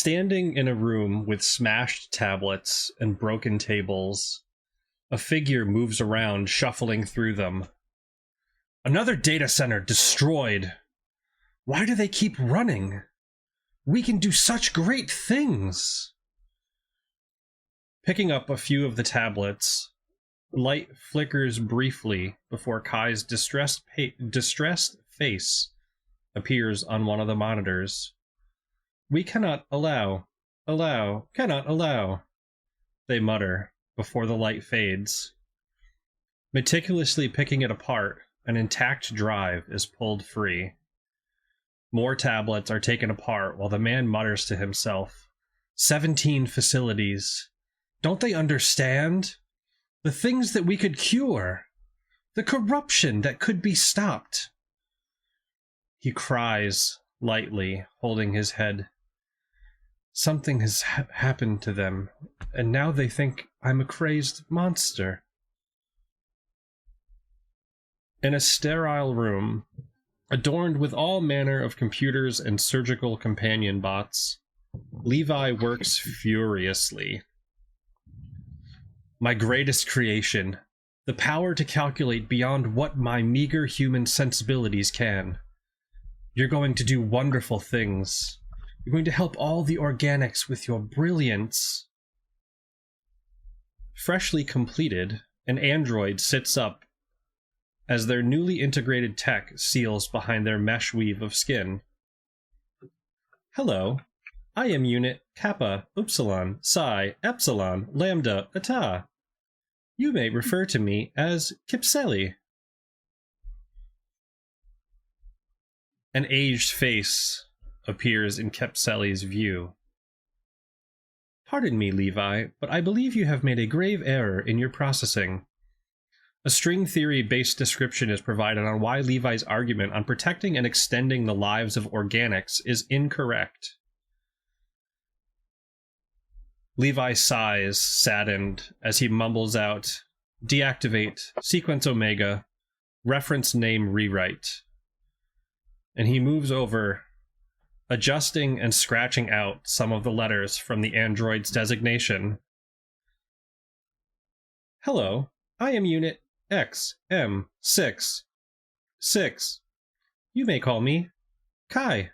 Standing in a room with smashed tablets and broken tables, a figure moves around, shuffling through them. Another data center destroyed. Why do they keep running? We can do such great things. Picking up a few of the tablets, light flickers briefly before Kai's distressed face appears on one of the monitors. We cannot allow, cannot allow, they mutter before the light fades. Meticulously picking it apart, an intact drive is pulled free. More tablets are taken apart while the man mutters to himself, 17 facilities. Don't they understand? The things that we could cure. The corruption that could be stopped. He cries lightly, holding his head. Something has happened to them, and now they think I'm a crazed monster. In a sterile room, adorned with all manner of computers and surgical companion bots, Levi works furiously. My greatest creation, the power to calculate beyond what my meager human sensibilities can. You're going to do wonderful things. You're going to help all the organics with your brilliance. Freshly completed, an android sits up as their newly integrated tech seals behind their mesh weave of skin. Hello, I am Unit Kappa, Upsilon, Psi, Epsilon, Lambda, Eta. You may refer to me as Kipseli. An aged face appears in Kipseli's view. Pardon me, Levi, but I believe you have made a grave error in your processing. A string theory-based description is provided on why Levi's argument on protecting and extending the lives of organics is incorrect. Levi sighs, saddened, as he mumbles out, deactivate, sequence omega, reference name rewrite. And he moves over, adjusting and scratching out some of the letters from the android's designation. Hello, I am Unit XM6. 6. You may call me Kai.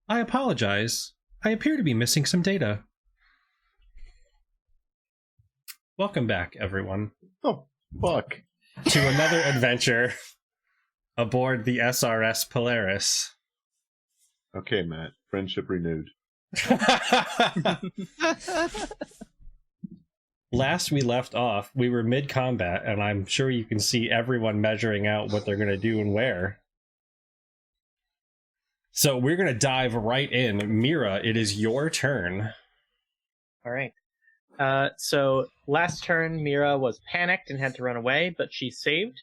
I apologize. I appear to be missing some data. Welcome back, everyone. Oh, fuck. To another adventure aboard the SRS Polaris. Okay, Matt. Friendship renewed. Last we left off, we were mid-combat, and I'm sure you can see everyone measuring out what they're going to do and where. So we're going to dive right in. Mira, it is your turn. All right. So last turn, Mira was panicked and had to run away, but she saved.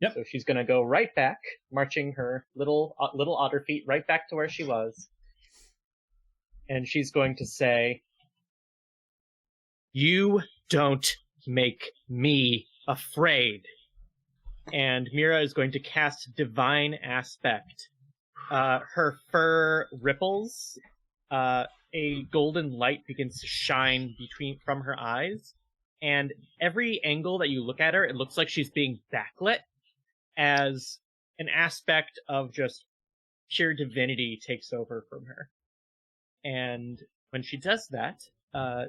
Yep. So she's going to go right back, marching her little otter feet right back to where she was. And she's going to say, "You don't make me afraid." And Mira is going to cast Divine Aspect. Her fur ripples. A golden light begins to shine from her eyes, and every angle that you look at her, it looks like she's being backlit, as an aspect of just pure divinity takes over from her. And when she does that,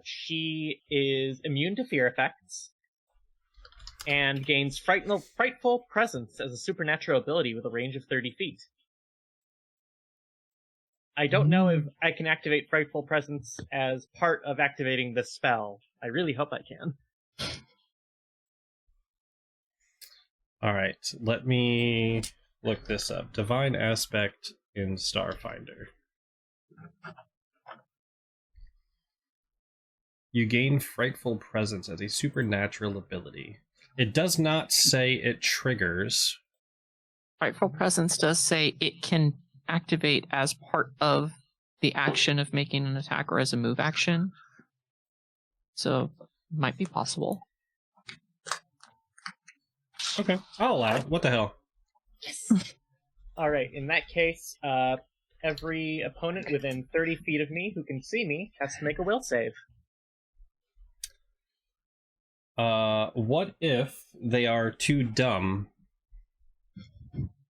she is immune to fear effects, and gains frightful presence as a supernatural ability with a range of 30 feet. I don't know if I can activate Frightful Presence as part of activating this spell. I really hope I can. Alright, let me look this up. Divine Aspect in Starfinder. You gain Frightful Presence as a supernatural ability. It does not say it triggers. Frightful Presence does say it can activate as part of the action of making an attack or as a move action. So, might be possible. Okay, I'll allow it. What the hell? Yes! Alright, in that case, every opponent within 30 feet of me who can see me has to make a will save. What if they are too dumb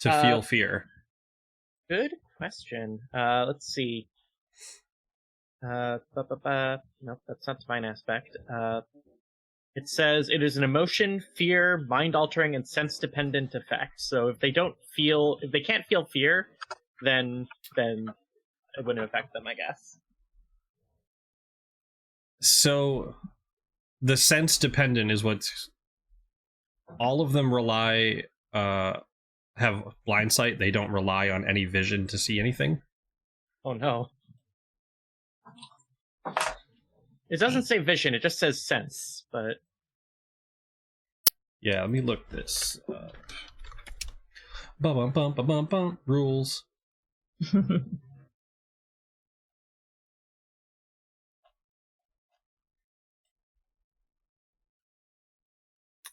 to feel fear? Good question. Let's see. Nope, that's not divine aspect. It says it is an emotion, fear, mind-altering, and sense-dependent effect. So if they can't feel fear, then it wouldn't affect them, I guess. So the sense dependent is what all of them rely. Have blind sight. They don't rely on any vision to see anything. Oh no. It doesn't say vision, it just says sense, but... Yeah, let me look this up. Bum. Rules.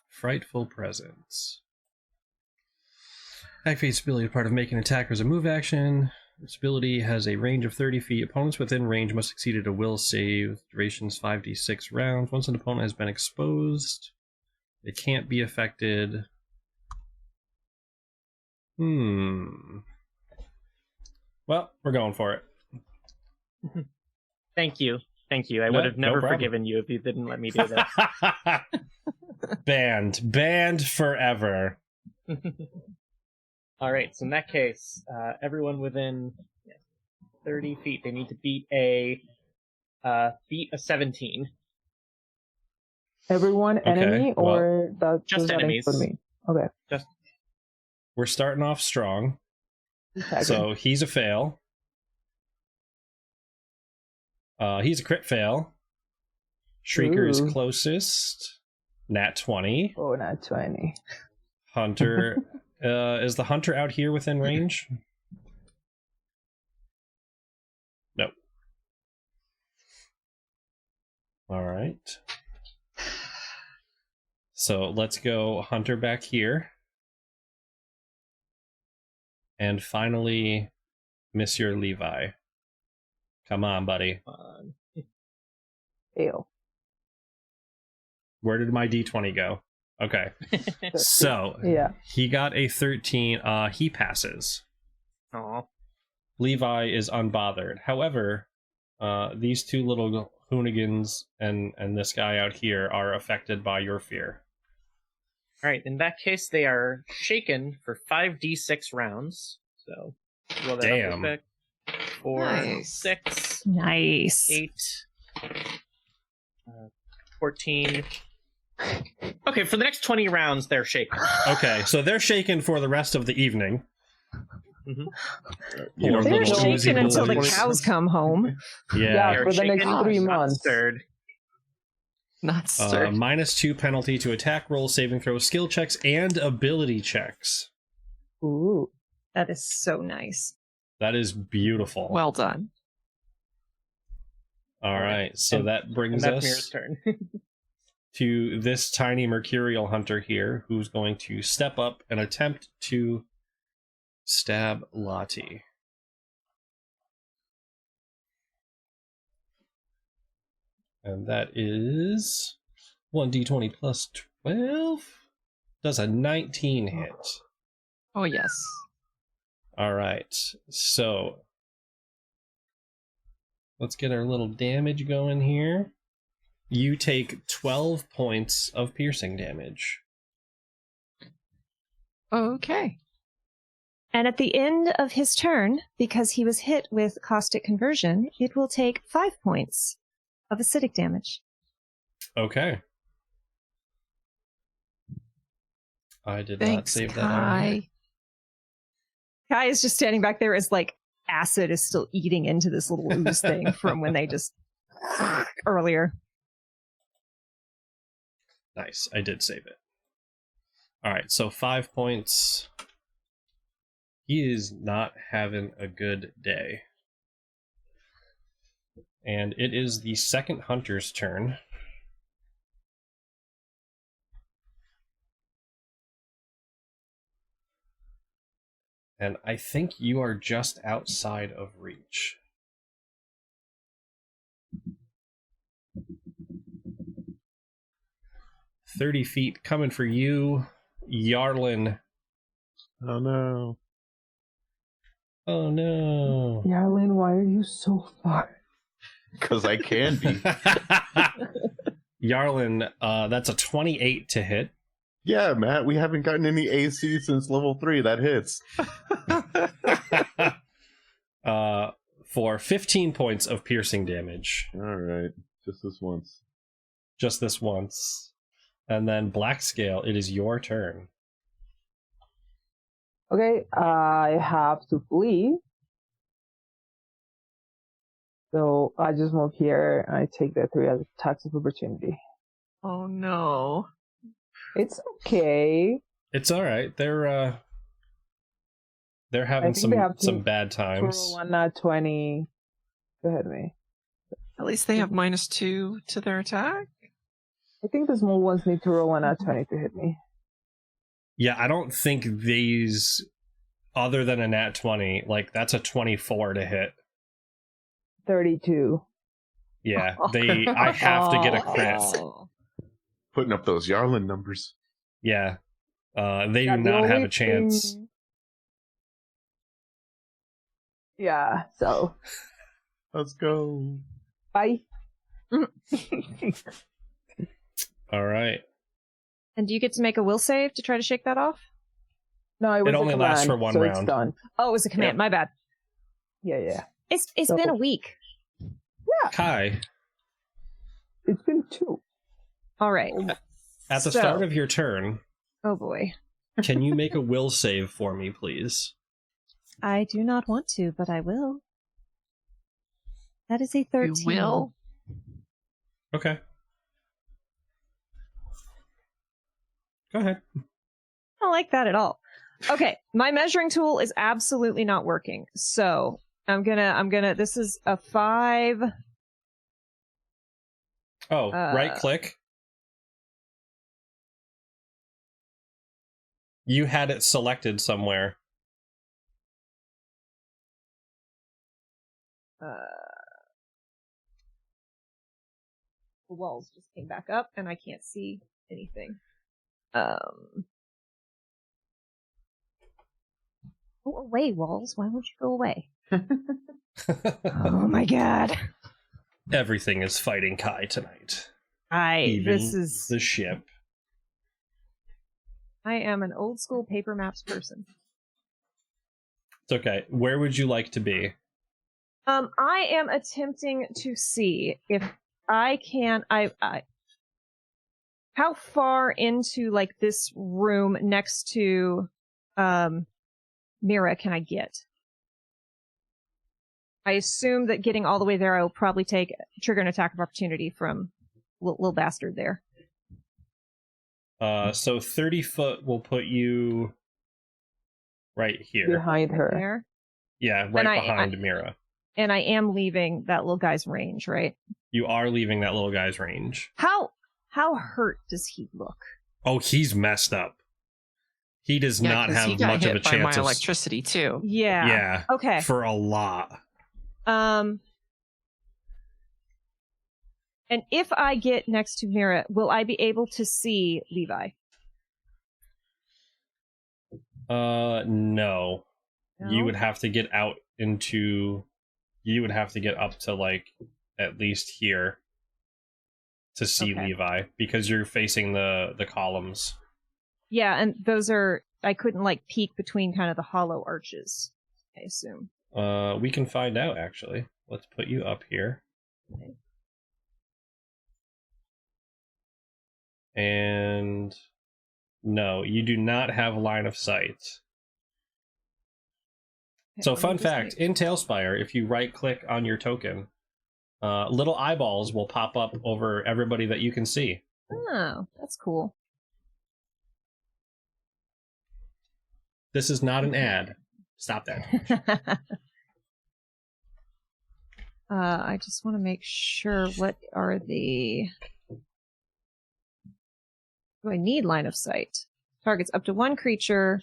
Frightful Presence. Activates ability part of making an attack as a move action. This ability has a range of 30 feet. Opponents within range must succeed at a will save. Duration's 5d6 rounds. Once an opponent has been exposed, it can't be affected. Well, we're going for it. Thank you. I would have never forgiven you if you didn't let me do this. Banned forever. Alright, so in that case, everyone within 30 feet, they need to beat a 17. Everyone enemy, well, or that just that enemies. include me? Okay. We're starting off strong. So he's a fail. He's a crit fail. Shrieker's Ooh. closest. Nat 20. Oh, not 20. Hunter. Is the hunter out here within range? Nope. Alright. So let's go hunter back here. And finally, Monsieur Levi. Come on, buddy. Ew. Where did my d20 go? Okay. So, Yeah. he got a 13. He passes. Aw. Levi is unbothered. However, these two little hoonigans and this guy out here are affected by your fear. Alright, in that case, they are shaken for 5d6 rounds. So, roll that up real Damn. quick. 4, Nice. 6, Nice. 8, 14. Okay, for the next 20 rounds, they're shaken. Okay, so they're shaken for the rest of the evening. Mhm. Your They're little shaken shaking until the boys. cows come home. Yeah. They're for the next shaken, 3 not months. stirred. Not stirred. -2 penalty to attack rolls, saving throws, skill checks, and ability checks. Ooh. That is so nice. That is beautiful. Well done. All right, so And- that And brings that's us Mira's turn. to this tiny mercurial hunter here, who's going to step up and attempt to stab Lottie. And that is 1d20 plus 12. Does a 19 hit. Oh, yes. All right, so let's get our little damage going here. You take 12 points of piercing damage. Okay. And at the end of his turn, because he was hit with caustic conversion, it will take 5 points of acidic damage. Okay. I did not Thanks, save that out. Kai. Kai is just standing back there as like acid is still eating into this little ooze thing from when they just earlier. Nice, I did save it. Alright, so 5 points. He is not having a good day. And it is the second hunter's turn. And I think you are just outside of reach. "30 feet coming for you, Yarlin." Oh no. Oh no. Yarlin, why are you so far? Because I can be. Yarlin, that's a 28 to hit. Yeah, Matt, we haven't gotten any AC since level 3. That hits. For 15 points of piercing damage. Alright. Just this once. Just this once. And then Blackscale, it is your turn. Okay, I have to flee. So I just move here. I take the 3 attacks of opportunity. Oh no. It's okay. It's alright. They're having think they have some to bad times. Roll one nat 20. Go ahead, me. At least they have -2 to their attack. I think the small ones need to roll one nat 20 to hit me. Yeah, I don't think these, other than a nat 20, like, that's a 24 to hit. 32. Yeah, I have to get a crit. Oh. Putting up those Yarlin numbers. Yeah. They Yeah, do the not have only a chance. thing- Yeah, so Let's go. bye. Alright. And do you get to make a will save to try to shake that off? No, it was only a lasts command, for one so round. It's done. Oh, it was a command. My bad. Yeah. It's So- been a week. Kai, It's been 2. All right. at the So- start of your turn, Oh boy. can you make a will save for me, please? I do not want to, but I will. That is a 13. You will? Okay. Go ahead. I don't like that at all. Okay, my measuring tool is absolutely not working. So I'm gonna, this is a 5. Oh, right click. You had it selected somewhere. The walls just came back up and I can't see anything. Go away, walls. Why won't you go away? Oh my god. Everything is fighting Kai tonight. Even This is, the ship. I am an old school paper maps person. It's okay. Where would you like to be? I am attempting to see if I can, how far into, like, this room next to, Mira can I get? I assume that getting all the way there, I will probably trigger an attack of opportunity from little bastard there. So 30 foot will put you right here. Behind her. There. Yeah, right And behind Mira. And I am leaving that little guy's range, right? You are leaving that little guy's range. How hurt does he look? Oh, he's messed up. He does Yeah, not 'cause have he got much of a hit by chance my of electricity too. Yeah. Yeah. Okay. For a lot. And if I get next to Mira, will I be able to see Levi? No. No? You would have to get out into. You would have to get up to, like, at least here to see Okay. Levi, because you're facing the columns. Yeah, and those are, I couldn't, like, peek between kind of the hollow arches, I assume. We can find out, actually. Let's put you up here. Okay. And no, you do not have line of sight. Okay, So, let me fun just fact, make- in Tailspire, if you right-click on your token, little eyeballs will pop up over everybody that you can see. Oh, that's cool. This is not an ad. Stop that. I just want to make sure, what are the... Do I need line of sight? Targets up to one creature.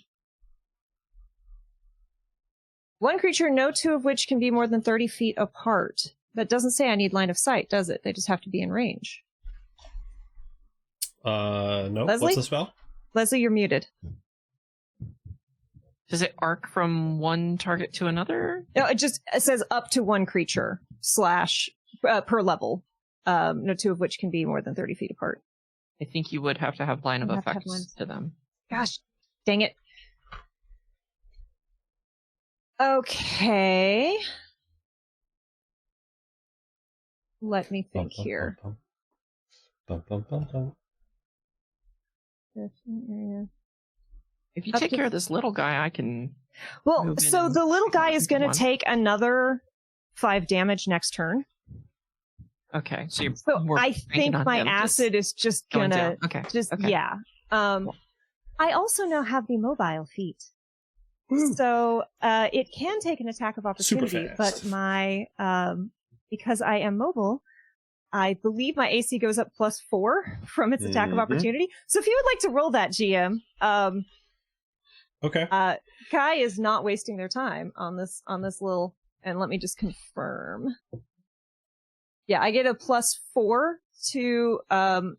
One creature, no two of which can be more than 30 feet apart. That doesn't say I need line of sight, does it? They just have to be in range. No. Leslie? What's the spell? Leslie, you're muted. Does it arc from one target to another? No, it says up to one creature / per level. No two of which can be more than 30 feet apart. I think you would have to have line of You'd have to have effects line. to them. Gosh, dang it. Okay. Let me think here. If you Up take to- care of this little guy, I can... Well, move in so and the little guy is going to one. take another 5 damage next turn. Okay, so you're So more I banking think on my him just acid is just going gonna down. Okay. Okay. yeah. I also now have the mobile feat. So it can take an attack of opportunity, Super but fast. my because I am mobile, I believe my AC goes up +4 from its attack of Mhm. opportunity. So if you would like to roll that, GM, Okay. Kai is not wasting their time on this little. And let me just confirm. Yeah, I get a +4 to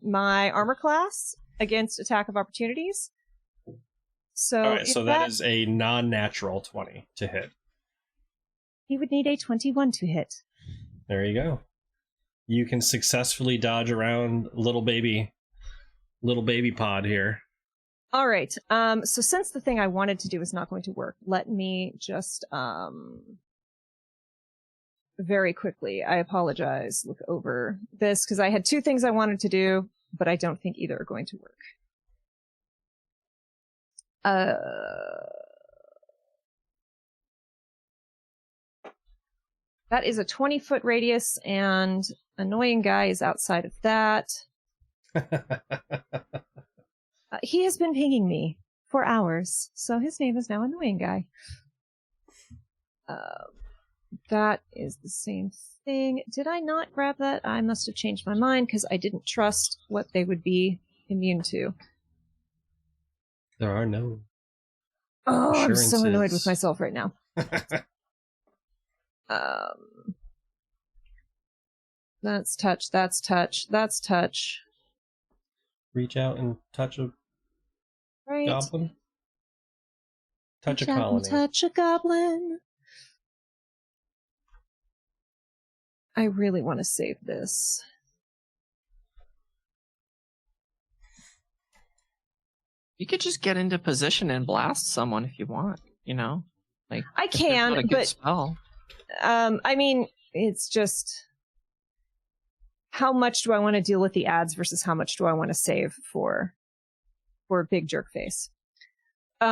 my armor class against attack of opportunities. So, All right, if so that is a non-natural 20 to hit. he would need a 21 to hit. There you go. You can successfully dodge around little baby pod here. All right. So since the thing I wanted to do is not going to work, let me just very quickly, I apologize, look over this because I had 2 things I wanted to do, but I don't think either are going to work. That is a 20-foot radius, and annoying guy is outside of that. He has been pinging me for hours, so his name is now Annoying Guy. That is the same thing. Did I not grab that? I must have changed my mind because I didn't trust what they would be immune to. There are no. Oh, I'm so annoyed with Assurances. myself right now. That's touch, that's touch, that's touch. Reach out and touch a Right? goblin. Touch a Reach out and colony. touch a goblin. I really want to save this. You could just get into position and blast someone if you want, you know? Like I if there's not can, a good but spell. I mean, it's just how much do I want to deal with the ads versus how much do I want to save for big jerk face. We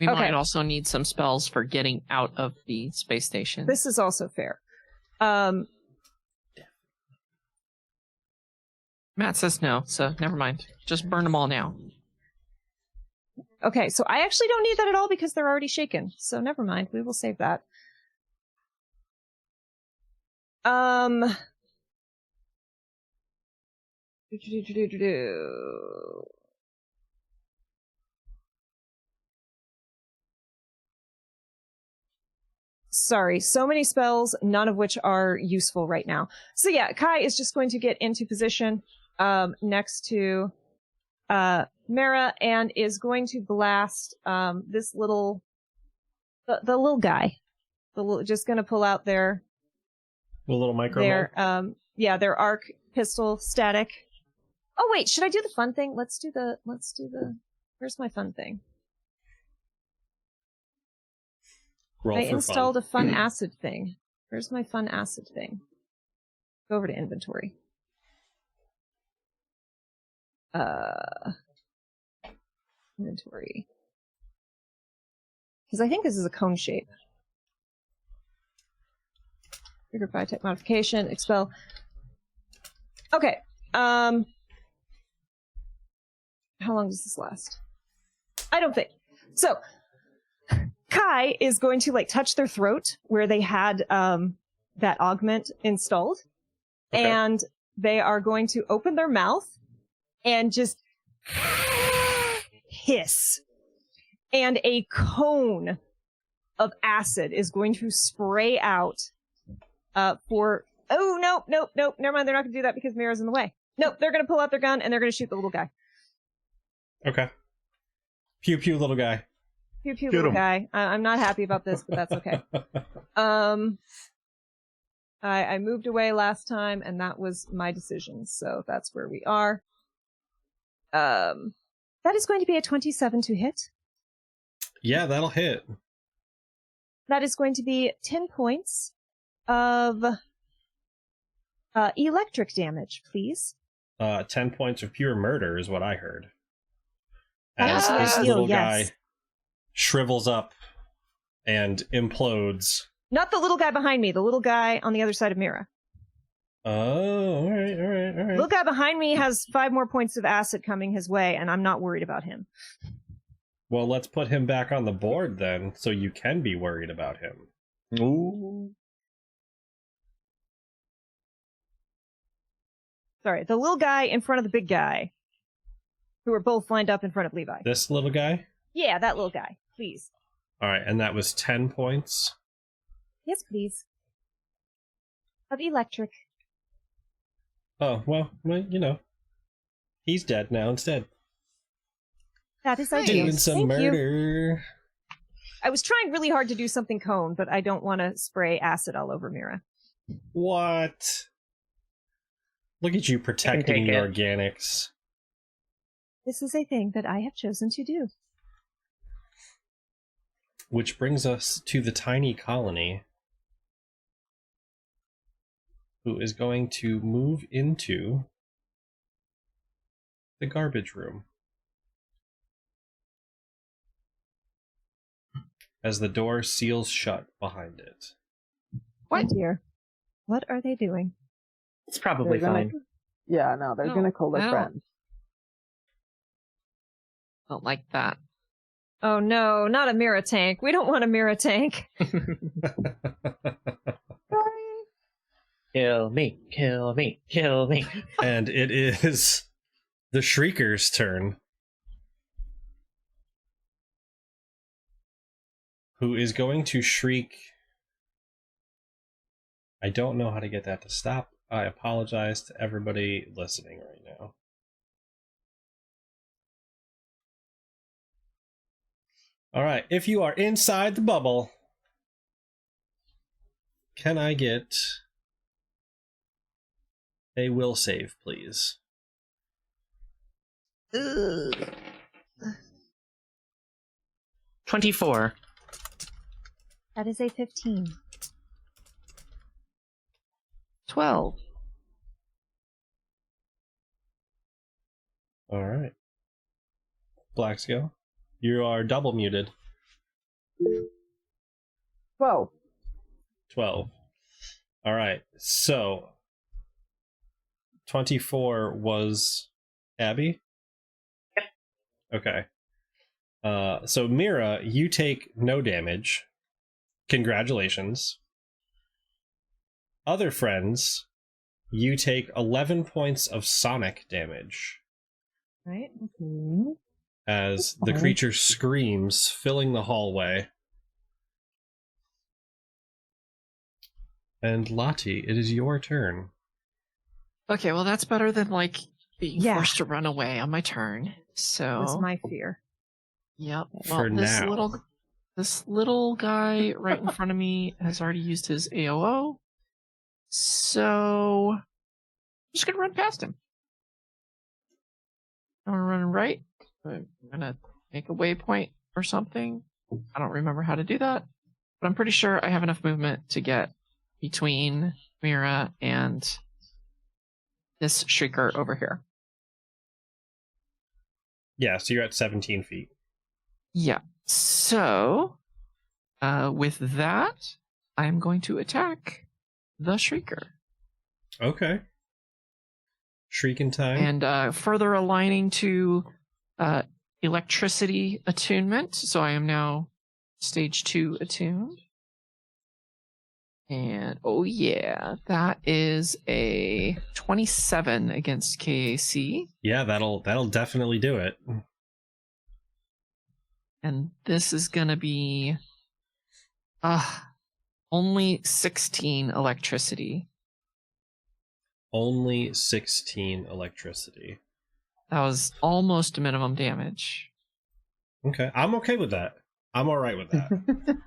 okay. might also need some spells for getting out of the space station. This is also fair. Matt says no, so never mind. Just burn them all now. Okay, so I actually don't need that at all because they're already shaken. So never mind. We will save that. Sorry, so many spells, none of which are useful right now. So yeah, Kai is just going to get into position next to Mara and is going to blast this little the little guy. Just going to pull out their The little micro. their arc pistol static. Oh wait, should I do the fun thing? Let's do the where's my fun thing? Roll I for installed fun. a fun acid thing. Where's my fun acid thing? Go over to inventory. Inventory. Because I think this is a cone shape. Trigger by type modification, expel. Okay. How long does this last? I don't think. So, Kai is going to like touch their throat where they had that augment installed. Okay. And they are going to open their mouth and just hiss. and a cone of acid is going to spray out for... Oh, nope. Never mind. They're not going to do that because Mira's in the way. Nope, they're going to pull out their gun and they're going to shoot the little guy. Okay. Pew pew, little guy. Pew pew, Shoot little him. guy. I'm not happy about this, but that's okay. I moved away last time, and that was my decision, so that's where we are. That is going to be a 27 to hit. Yeah, that'll hit. That is going to be 10 points of electric damage, please. 10 points of pure murder is what I heard. That As is this my little deal, yes. guy shrivels up and implodes. Not the little guy behind me, the little guy on the other side of Mira. Oh, all right. Little guy behind me has 5 more points of acid coming his way, and I'm not worried about him. Well, let's put him back on the board then, so you can be worried about him. Ooh. Sorry, the little guy in front of the big guy, who are both lined up in front of Levi. This little guy? Yeah, that little guy, please. All right, and that was 10 points. Yes, please. Of electric. Oh, well, you know. He's dead now instead. That is ideal. Doing some Thank you. murder. I was trying really hard to do something cone, but I don't want to spray acid all over Mira. What? Look at you protecting the take it. organics. This is a thing that I have chosen to do. Which brings us to the tiny colony, who is going to move into the garbage room. As the door seals shut behind it. What? Oh dear. What are they doing? It's probably They're gonna- fine. Yeah, no, they're No, gonna call their no. friends. Don't like that. Oh no, not a Mira tank. We don't want a Mira tank. Kill me, kill me, kill me. And it is the Shrieker's turn. Who is going to shriek. I don't know how to get that to stop. I apologize to everybody listening right now. Alright, if you are inside the bubble, can I get a will save, please? 24. That is a 15. 12. Alright. Black Scale, you are double muted. 12. 12. Alright, so 24 was Abby? Yep. Okay. So Mira, you take no damage. Congratulations. Other friends, you take 11 points of sonic damage Right? Okay. as the Okay. creature screams, filling the hallway. And Lottie, it is your turn. Okay, well that's better than like being Yeah. forced to run away on my turn. So That's my fear. yep. For Well, this now. little guy right in front of me has already used his AOO. So I'm just gonna run past him. I'm gonna run right. I'm gonna make a waypoint or something. I don't remember how to do that, but I'm pretty sure I have enough movement to get between Mira and this shrieker over here. Yeah, so you're at 17 feet. Yeah. So, with that, I'm going to attack the shrieker. Okay. Shrieking time. And further aligning to electricity attunement. So I am now stage 2 attuned. And oh yeah, that is a 27 against KAC. Yeah, that'll definitely do it. And this is gonna be only 16 electricity. Only 16 electricity. That was almost minimum damage. Okay, I'm okay with that. I'm all right with that.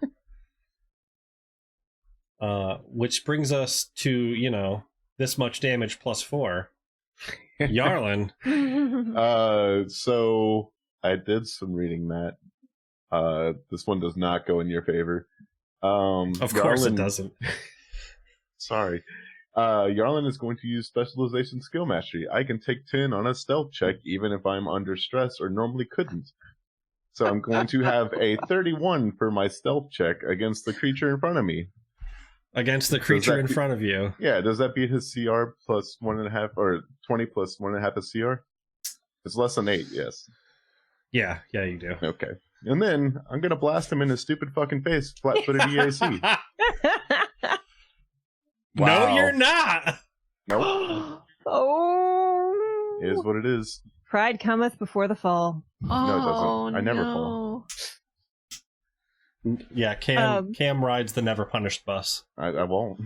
Which brings us to, this much damage plus 4. Yarlin. So I did some reading, Matt. This one does not go in your favor. Of course it doesn't. Sorry. Yarlin is going to use specialization skill mastery. I can take 10 on a stealth check even if I'm under stress or normally couldn't. So I'm going to have a 31 for my stealth check against the creature in front of me. Against the creature in front of you. Yeah, does that beat his CR plus 1.5 or 20 plus 1.5 of CR? It's less than 8, yes. Yeah, you do. Okay. And then I'm going to blast him in his stupid fucking face, flat-footed EAC. No, Wow. you're not! Nope. Oh. It is what it is. Pride cometh before the fall. No, it doesn't. I never fall. Yeah, Cam rides the never punished bus. I won't.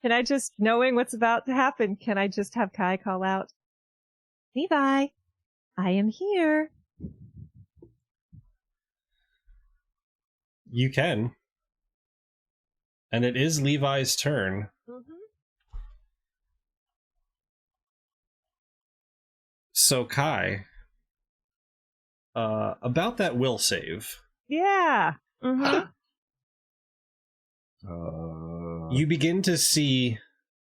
Can I just, knowing what's about to happen, can I just have Kai call out, Levi, I am here. You can. And it is Levi's turn. So, Kai, about that will save. Yeah. You begin to see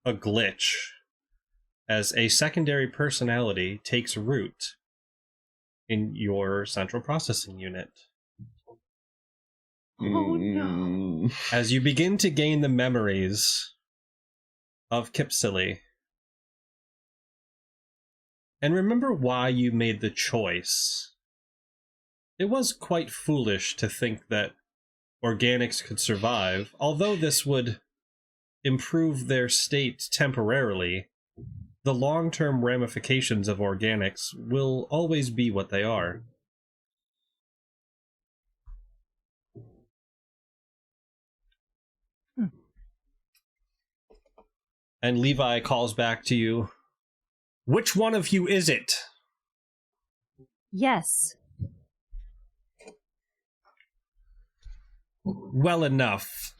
a glitch as a secondary personality takes root in your central processing unit. Oh no. As you begin to gain the memories of Kipsili, and remember why you made the choice. It was quite foolish to think that organics could survive, although this would improve their state temporarily. The long-term ramifications of organics will always be what they are. And Levi calls back to you. Which one of you is it? Yes. Well enough.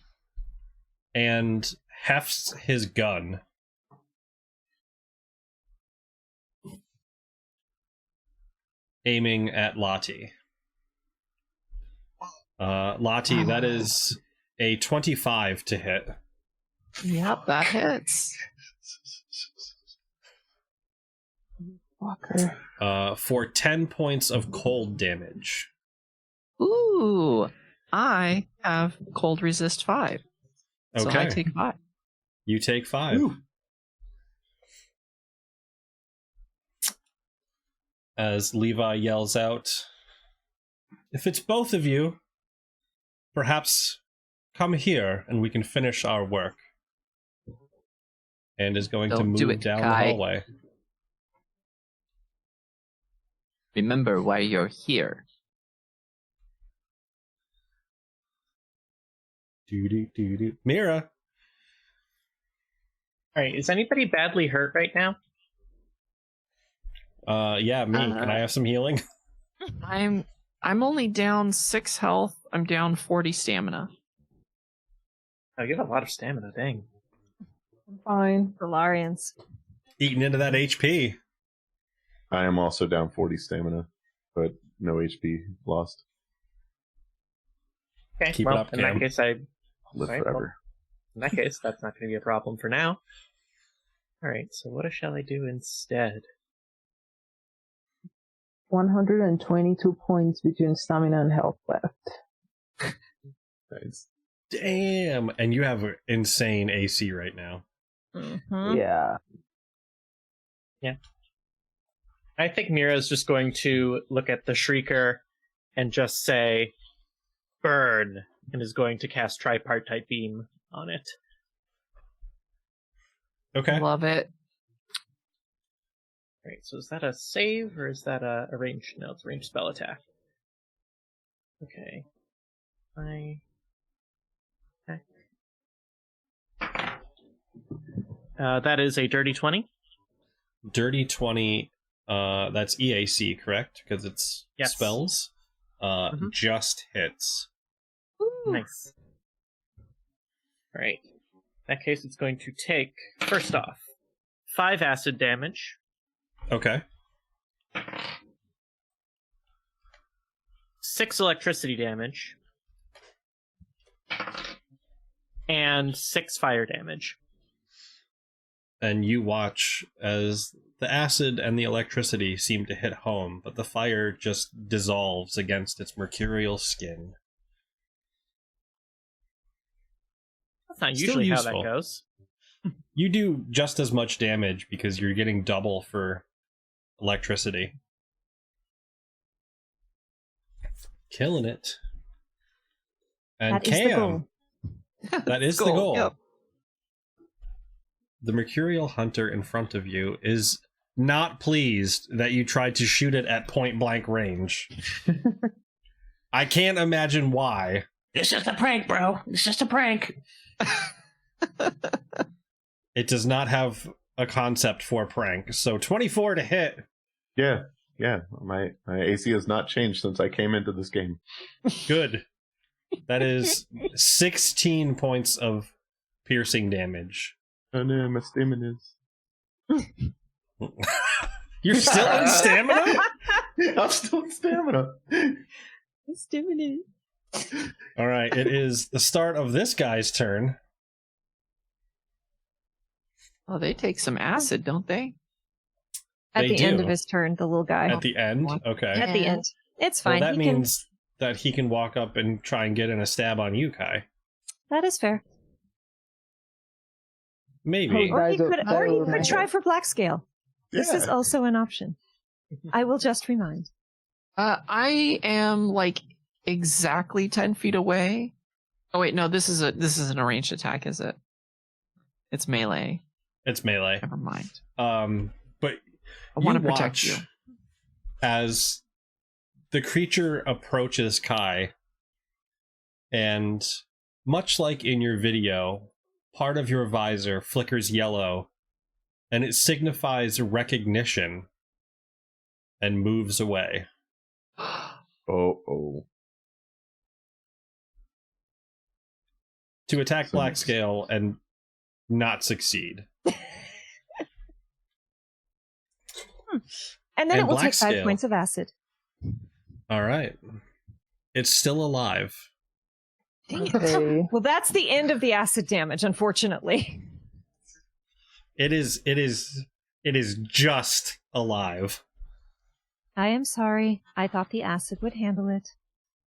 And hefts his gun. Aiming at Lottie. Lottie, that is a 25 to hit. Yep, that hits. Walker. For 10 points of cold damage. Ooh, I have cold resist 5. Okay. So I take 5. You take 5. Ooh. As Levi yells out, if it's both of you, perhaps come here and we can finish our work. And is going to Don't do move it, down Kai. the hallway. Remember why you're here. Do. Mira. Alright, is anybody badly hurt right now? Yeah, me. Can I have some healing? I'm only down 6 health. I'm down 40 stamina. Oh, you have a lot of stamina, dang. I'm fine. Valarians. Eating into that HP. I am also down 40 stamina, but no HP lost. Okay, Keep it well, up, in Cam. that case, Live Right, forever. in that case, that's not going to be a problem for now. Alright, so what shall I do instead? 122 points between stamina and health left. Nice. Damn. And you have insane AC right now. Mm-hmm. Yeah. I think Mira's just going to look at the Shrieker and just say, burn, and is going to cast Tripartite Beam on it. Okay. Love it. Right, so is that a save, or is that a ranged? No, it's a ranged spell attack. Okay. That is a dirty 20. Dirty 20, that's EAC, correct? Because it's Yes. spells. Just hits. Nice. Alright. In that case, it's going to take, first off, 5 acid damage. Okay. 6 electricity damage. And 6 fire damage. And you watch as the acid and the electricity seem to hit home, but the fire just dissolves against its mercurial skin. That's not Still usually how useful. that goes. You do just as much damage because you're getting double for electricity. Killing it. And That is the goal. That is the goal. Yep. The mercurial hunter in front of you is not pleased that you tried to shoot it at point blank range. I can't imagine why. It's just a prank, bro. It's just a prank. It does not have a concept for prank. So 24 to hit. Yeah. My AC has not changed since I came into this game. Good. That is 16 points of piercing damage. Oh no, my stamina is. You're still in stamina? I'm still in stamina. All right, it is the start of this guy's turn. Oh, they take some acid, don't they? At They the end do. of his turn, the little guy. At the end? Okay. At the end. It's fine. Well, that he can... means that he can walk up and try and get in a stab on you, Kai. That is fair. Maybe. Or he Guys, could, that or he would could make try it. for Black Scale. This is also an option. I will just remind. I am like exactly 10 feet away. Oh wait, no, this is an arranged attack, is it? It's melee. It's melee. Never mind. But I want to you protect watch you. as the creature approaches Kai, and much like in your video, part of your visor flickers yellow, and it signifies recognition and moves away. Oh. To attack So Black nice. Scale and not succeed. And then And it will Black take 5 Scale. points of acid. All right. It's still alive. Okay. Well, that's the end of the acid damage, unfortunately. It is just alive. I am sorry. I thought the acid would handle it.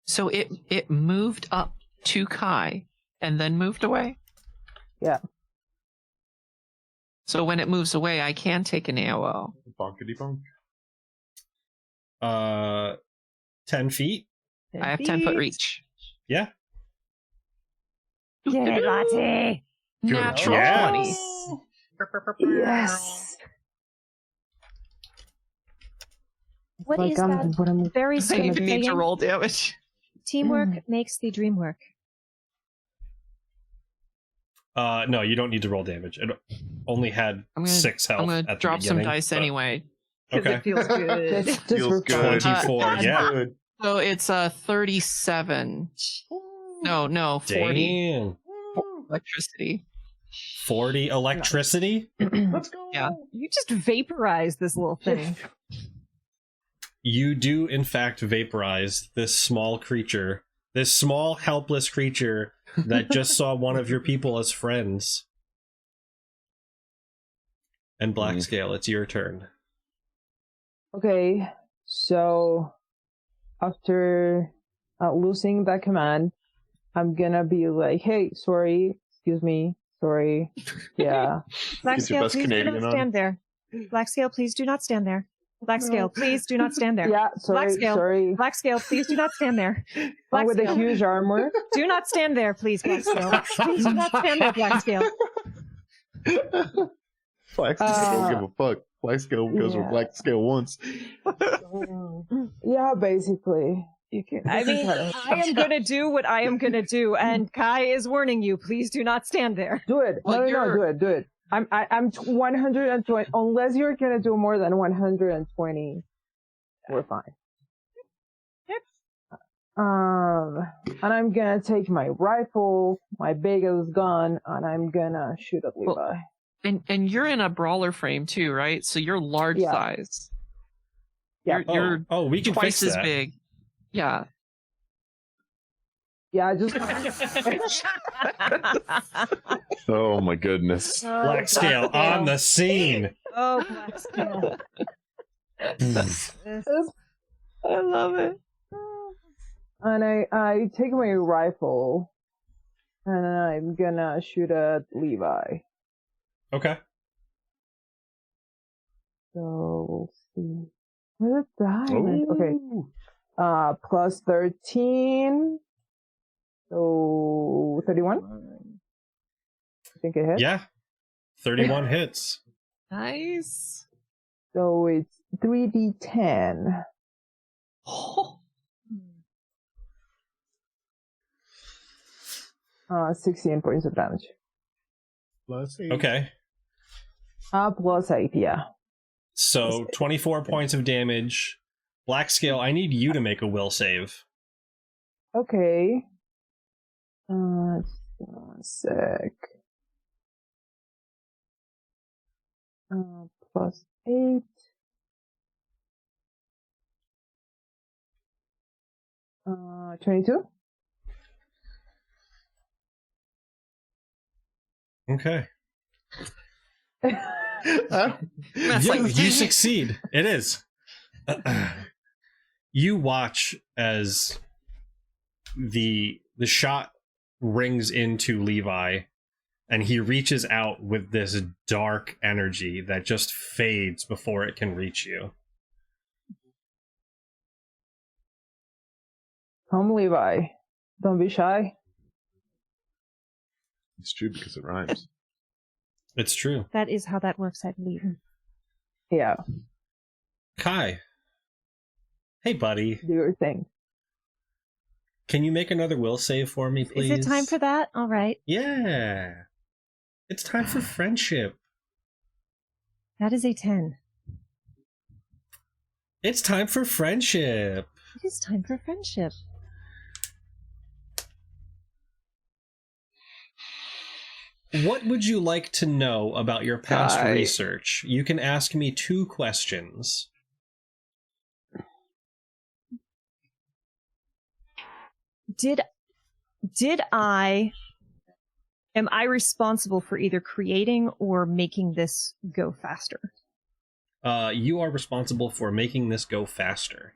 So it moved up to Kai and then moved away? Yeah. So when it moves away, I can take an AOO. Bonkety bonk. 10 feet? I have 10 foot reach. Yeah. Get it, Lottie. Natural Yeah. 20. Yes. What Like is that what I'm very I sort of need to saying? roll damage. Teamwork makes the dream work. No, you don't need to roll damage. It only had I'm gonna- 6 health I'm at going the to drop some beginning, dice but- anyway. Because Okay. it feels good. just Feels good. 24, yeah. Good. So it's 37. No, 40 Damn. electricity. 40 electricity? Let's go. Yeah. You just vaporize this little thing. You do, in fact, vaporize this small creature. This small, helpless creature that just saw one of your people as friends. And Black Scale, it's your turn. Okay, so after losing that command, I'm gonna be like, hey, sorry, excuse me, sorry. Yeah. Black Get your Scale, best please do Canadian not on. stand there. Black Scale, please do not stand there. Black Scale, please do not stand there. Yeah, Black sorry, Scale. sorry. Black Scale, please do not stand there. One Black with a Scale, huge armor. do not stand there, please, Black Scale. Please do not stand there, Black Scale. Black Scale don't give a fuck. Black Scale goes where yeah. Black Scale wants. Yeah, basically. You can. I mean, I am gonna do what I am gonna do, and Kai is warning you. Please do not stand there. Do it. Well, No, do it. I'm 120. Unless you're gonna do more than 120, we're fine. And I'm gonna take my rifle, my biggest gun, and I'm gonna shoot at Levi. Well, and you're in a brawler frame too, right? So you're large size. Yeah. You're we can twice fix as that. big. Yeah. Yeah, just Oh my goodness. Black Scale on the scene. Oh, Black Scale. I love it. and I take my rifle, and I'm gonna shoot at Levi. Okay. So we'll see. Where's the die? Ooh. Okay. Plus 13. So 31. I think it hits. Yeah. 31 hits. Nice. So it's 3d10. Oh. 16 points of damage. Plus 8. Okay. Plus 8, yeah. So 24 points of damage. Black Scale, I need you to make a will save. Okay. Just one sec. Plus 8. Uh, 22. Okay. That's Yeah, like, you succeed. It is. You watch as the shot rings into Levi, and he reaches out with this dark energy that just fades before it can reach you. Come, Levi. Don't be shy. It's true because it rhymes. It's true. That is how that works, I believe. Yeah, Kai. Hey, buddy. do your thing. Can you make another will save for me, please? Is it time for that? All right. Yeah. It's time for friendship. That is a 10. It's time for friendship. It is time for friendship. What would you like to know about your past Kai. research? You can ask me 2 questions. Am I responsible for either creating or making this go faster? You are responsible for making this go faster.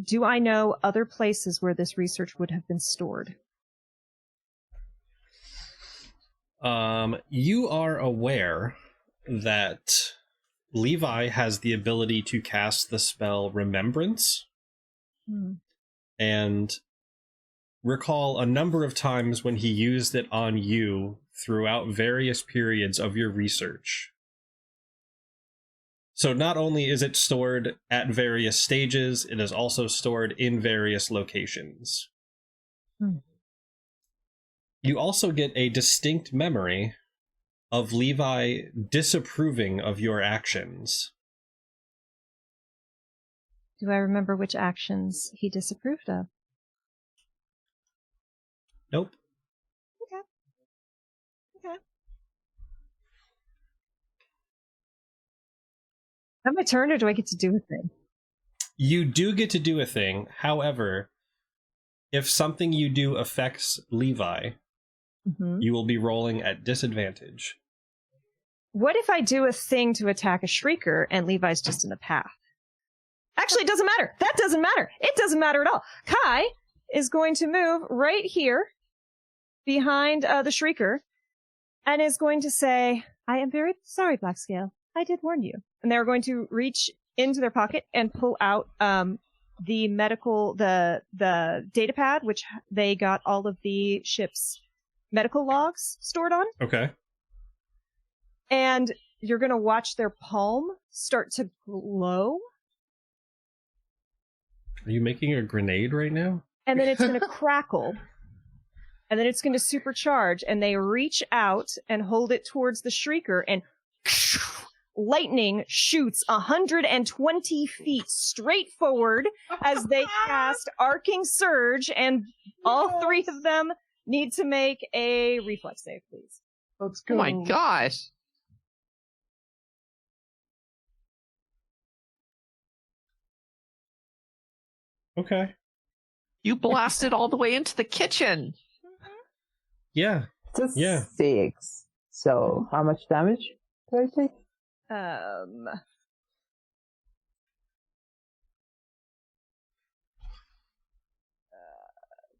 Do I know other places where this research would have been stored? You are aware that Levi has the ability to cast the spell Remembrance, and recall a number of times when he used it on you throughout various periods of your research. So not only is it stored at various stages, it is also stored in various locations. You also get a distinct memory of Levi disapproving of your actions. Do I remember which actions he disapproved of? Nope. Okay. Is that my turn, or do I get to do a thing? You do get to do a thing. However, if something you do affects Levi, you will be rolling at disadvantage. What if I do a thing to attack a Shrieker and Levi's just in the path? Actually, it doesn't matter. That doesn't matter. It doesn't matter at all. Kai is going to move right here behind the Shrieker and is going to say, I am very sorry, Blackscale. I did warn you. And they're going to reach into their pocket and pull out the data pad, which they got all of the ship's medical logs stored on. Okay. and you're going to watch their palm start to glow. Are you making a grenade right now? And then it's going to crackle. And then it's going to supercharge. And they reach out and hold it towards the Shrieker. And lightning shoots 120 feet straight forward as they cast Arcing Surge. And all three of them need to make a reflex save, please. Let's go. Oh my gosh. Okay. You blasted all the way into the kitchen. Yeah. It's a Yeah. 6. So, how much damage do I take?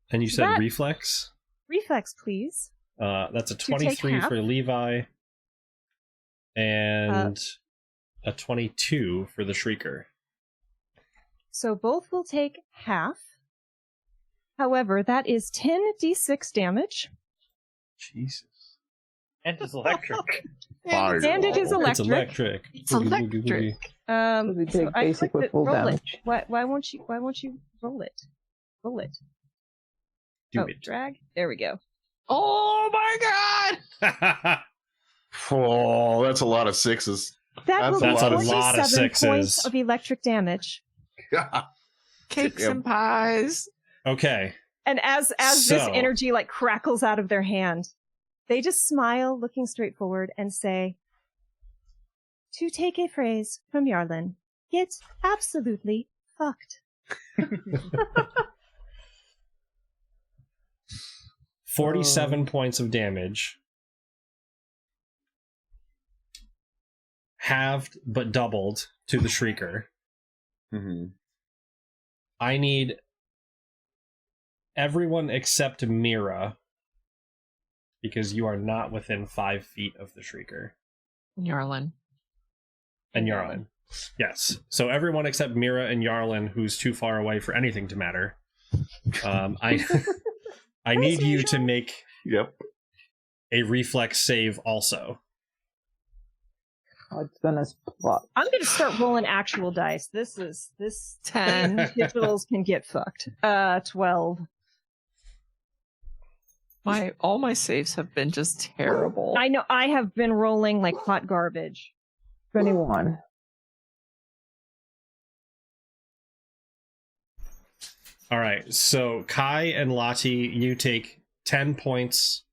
And you said That- reflex? Reflex, please. That's a To take 23 half? for Levi. And a 22 for the Shrieker. So both will take half. However, that is 10d6 damage. Jesus. And it's electric. Fire. And it is It's electric. electric. It's Boogie, boogie, electric. boogie. We take I basic clicked with it. full Roll damage. it. Why won't you roll it? Roll it. Do oh, it. drag. There we go. Oh my god! Oh, that's a lot of 6s. That will That's be a lot of 27 sixes. points of electric damage. Cakes Damn. and pies. Okay. And as this So- energy like crackles out of their hand, they just smile, looking straight forward, and say, "To take a phrase from Yarlin, get absolutely fucked." 47 points of damage. Halved but doubled to the Shrieker. Mm-hmm. I need everyone except Mira, because you are not within 5 feet of the Shrieker. Yarlin. And Yarlin. Yes. So everyone except Mira and Yarlin, who's too far away for anything to matter. I need you to make Yep. a reflex save also. Oh, it's gonna plot. I'm going to start rolling actual dice. This 10. digitals can get fucked. 12. All my saves have been just terrible. I know I have been rolling like hot garbage. 21. All right. So Kai and Lati, you take 10 points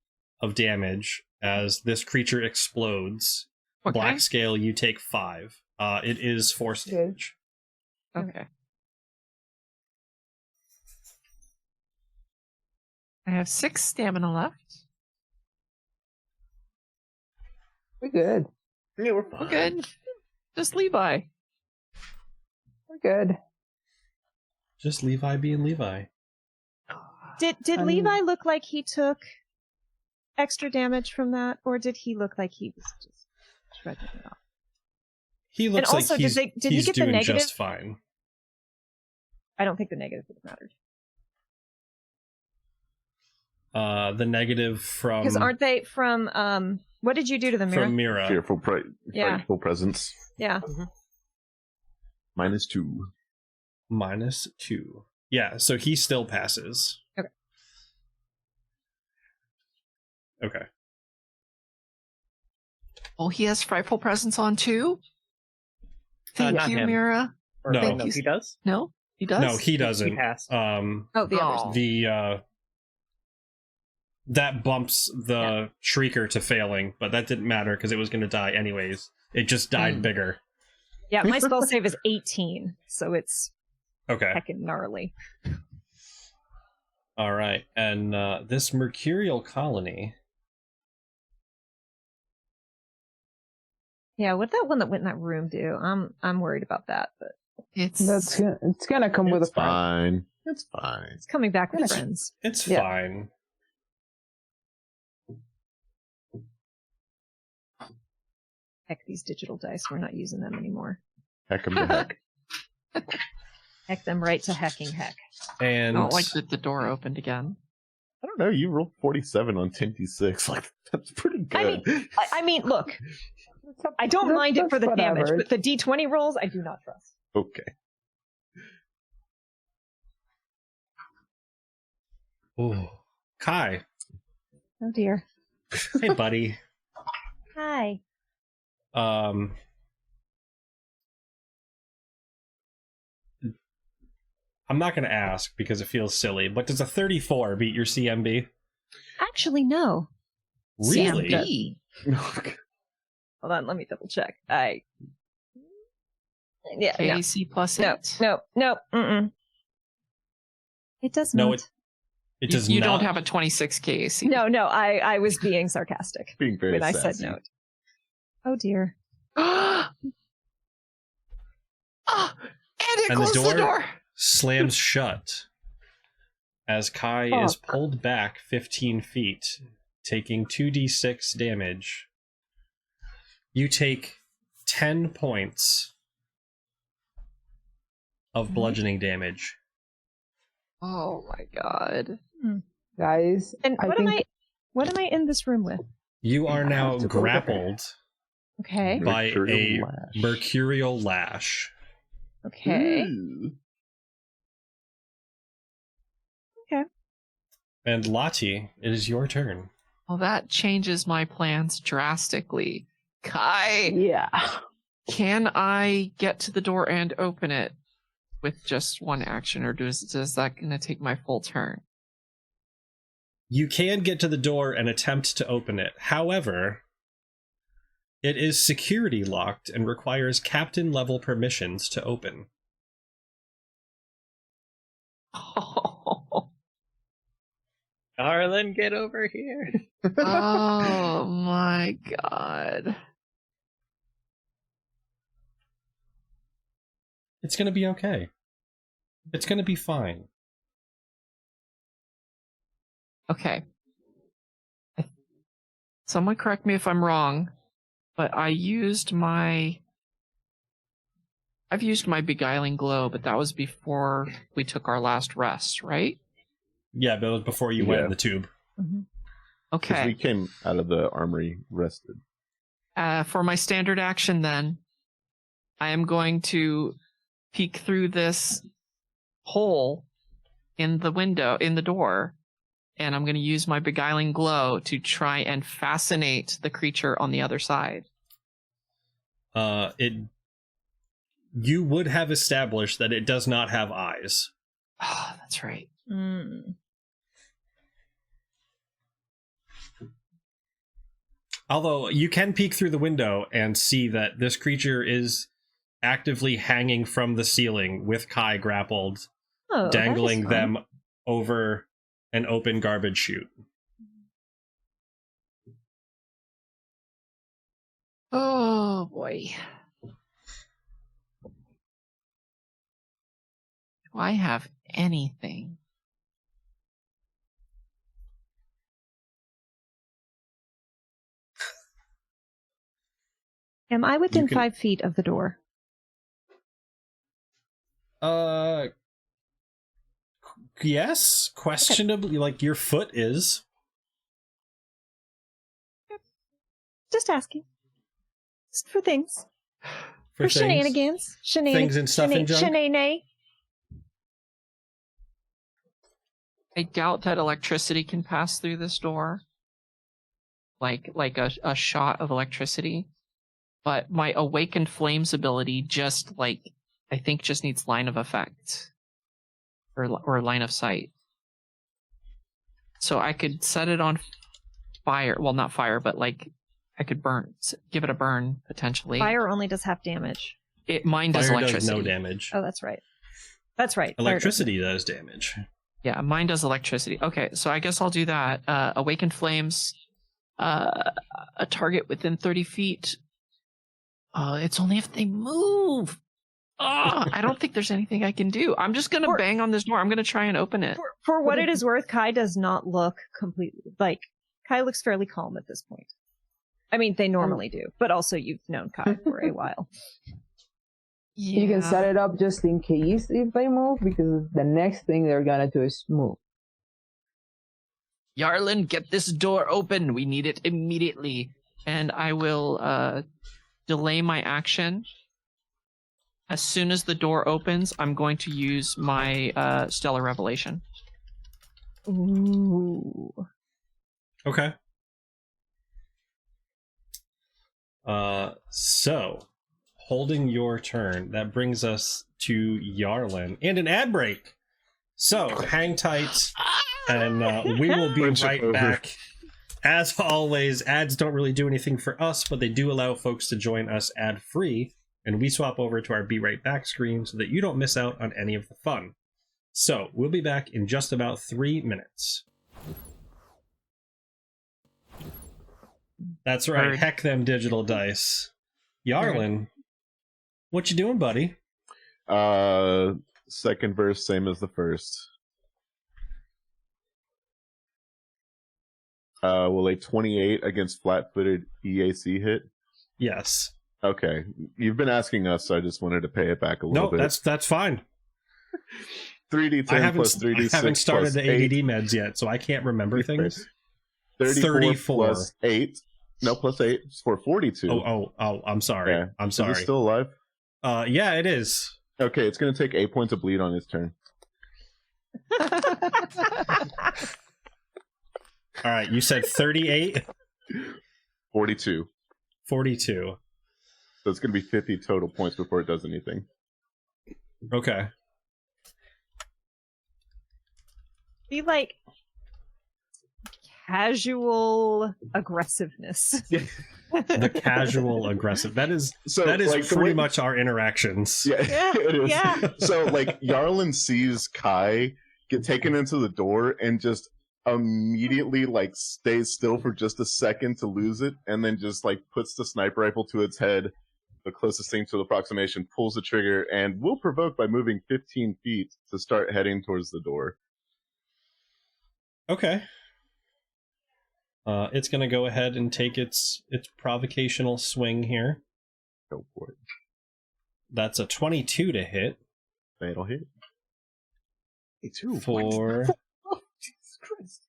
of damage as this creature explodes. Okay. Black scale, you take 5. It is force Okay. damage. Okay. I have 6 stamina left. We're good. Yeah, we're We're fine. good. Just Levi. We're good. Just Levi being Levi. Did Levi look like he took extra damage from that, or did he look like he was just shredding it off? He looks And also, like he's, did he he's get the doing negative? just fine. I don't think the negative would have mattered. The negative from Because aren't they from, what did you do to the mirror? from Mira. Fearful, Yeah. frightful presence. Yeah. -2. -2. Yeah, so he still passes. Okay. Okay. Oh, he has frightful presence on too? Thank not you, him. Mira. Or No. no, he does. No? He does? No, he doesn't. He passed. Oh, the others. Oh. The that bumps the Shrieker to failing, but that didn't matter because it was going to die anyways. It just died bigger. Yeah, my spell save is 18, so it's Okay. heckin' gnarly. All right. And this mercurial colony. Yeah, what did that one that went in that room do? I'm worried about that, but It's It's gonna come with a It's friend. fine. It's fine. it's coming back with Yes. friends. It's Yeah. fine. Heck, these digital dice, we're not using them anymore. Heck 'em to heck. Heck them right to hecking heck. And I don't like that the door opened again. I don't know. You rolled 47 on 10d6. Like, that's pretty I good. I mean, look, I don't mind it for the damage, whatever. but the D20 rolls, I do not trust. Okay. Ooh. Kai. Oh dear. Hey, buddy. Hi. I'm not going to ask because it feels silly, but does a 34 beat your CMB? Actually, no. Really? Hold on, let me double check. Yeah, no. KAC plus 8. No. Mm-mm. It does No, not. it does You not. don't have a 26 KAC. No, I was being sarcastic Being very when I sassy. said no. Oh dear. And it And closed the door. slams shut as Kai is pulled back 15 feet, taking 2d6 damage. You take 10 points of bludgeoning damage. Oh my god. Guys, And I what think am I in this room with? You are now have to go there. grappled Okay. by Mercurial a lash. mercurial lash. Okay. Ooh. And Lati, it is your turn. Well, that changes my plans drastically. Kai, yeah. can I get to the door and open it with just one action, or is that going to take my full turn? You can get to the door and attempt to open it. However, it is security locked and requires captain level permissions to open. Arlen, get over here. Oh my god. It's going to be okay. It's going to be fine. Okay. Someone correct me if I'm wrong, but I've used my beguiling glow, but that was before we took our last rest, right? Yeah, but it was before you went in the tube. Mm-hmm. Because Okay. we came out of the armory rested. For my standard action then, I am going to peek through this hole in the window, in the door, and I'm going to use my beguiling glow to try and fascinate the creature on the other side. You would have established that it does not have eyes. Oh, that's right. Mm. Although you can peek through the window and see that this creature is actively hanging from the ceiling with Kai grappled, Oh, that is dangling fun. them over an open garbage chute. Oh boy. Do I have anything? Am I within You can- 5 feet of the door? Yes, questionably, like your foot is. Just asking. Just for things. For things. shenanigans. Things and stuff and junk? Shenanay. I doubt that electricity can pass through this door. Like a shot of electricity. But my awakened flames ability just I think just needs line of effect. Or line of sight. So I could set it on fire. Well, not fire, but I could give it a burn potentially. Fire only does half damage. Mine does Fire electricity. does no damage. Oh, that's right. That's right. Fire Electricity does damage. Yeah, mine does electricity. Okay, so I guess I'll do that. Awakened flames. A target within 30 feet. It's only if they move. I don't think there's anything I can do. I'm just gonna bang on this door. I'm gonna try and open it. For what it is worth, Kai does not look completely Kai looks fairly calm at this point. I mean, they normally do, but also you've known Kai for a while. Yeah. You can set it up just in case if they move, because the next thing they're gonna do is move. Yarlin, get this door open. We need it immediately. And I will delay my action. As soon as the door opens, I'm going to use my Stellar Revelation. Ooh. Okay. So, holding your turn, that brings us to Yarlin and an ad break. So, hang tight, and we will be Friendship right over. back. As always, ads don't really do anything for us, but they do allow folks to join us ad-free, and we swap over to our Be Right Back screen so that you don't miss out on any of the fun. So, we'll be back in just about 3 minutes. That's right, Heard. heck them digital dice. Yarlin, what you doing, buddy? Second verse, same as the first. Will a 28 against flat-footed EAC hit? Yes. Okay, you've been asking us, so I just wanted to pay it back a little No, bit. that's fine. 3d10 plus 3d6 I haven't started plus the 8. ADD meds yet, so I can't remember things. 34 plus 8. No, plus 8 for 42. Oh, I'm sorry. Yeah. I'm Is sorry. he still alive? Yeah, it is. Okay, it's going to take 8 points of bleed on his turn. All right, you said 38, 42. 42. So it's going to be 50 total points before it does anything. Okay. Be like casual aggressiveness. The casual aggressive. That is So, that is like, the pretty way- much our interactions. Yeah, Yeah, it is. yeah. So, like, Yarlin sees Kai get taken into the door and just immediately, like, stays still for just a second to lose it, and then just, like, puts the sniper rifle to its head, the closest thing to the approximation, pulls the trigger, and will provoke by moving 15 feet to start heading towards the door. Okay. It's gonna go ahead and take its provocational swing here. Go for it. That's a 22 to hit That'll hit. Hey, too. for Oh, Jesus Christ.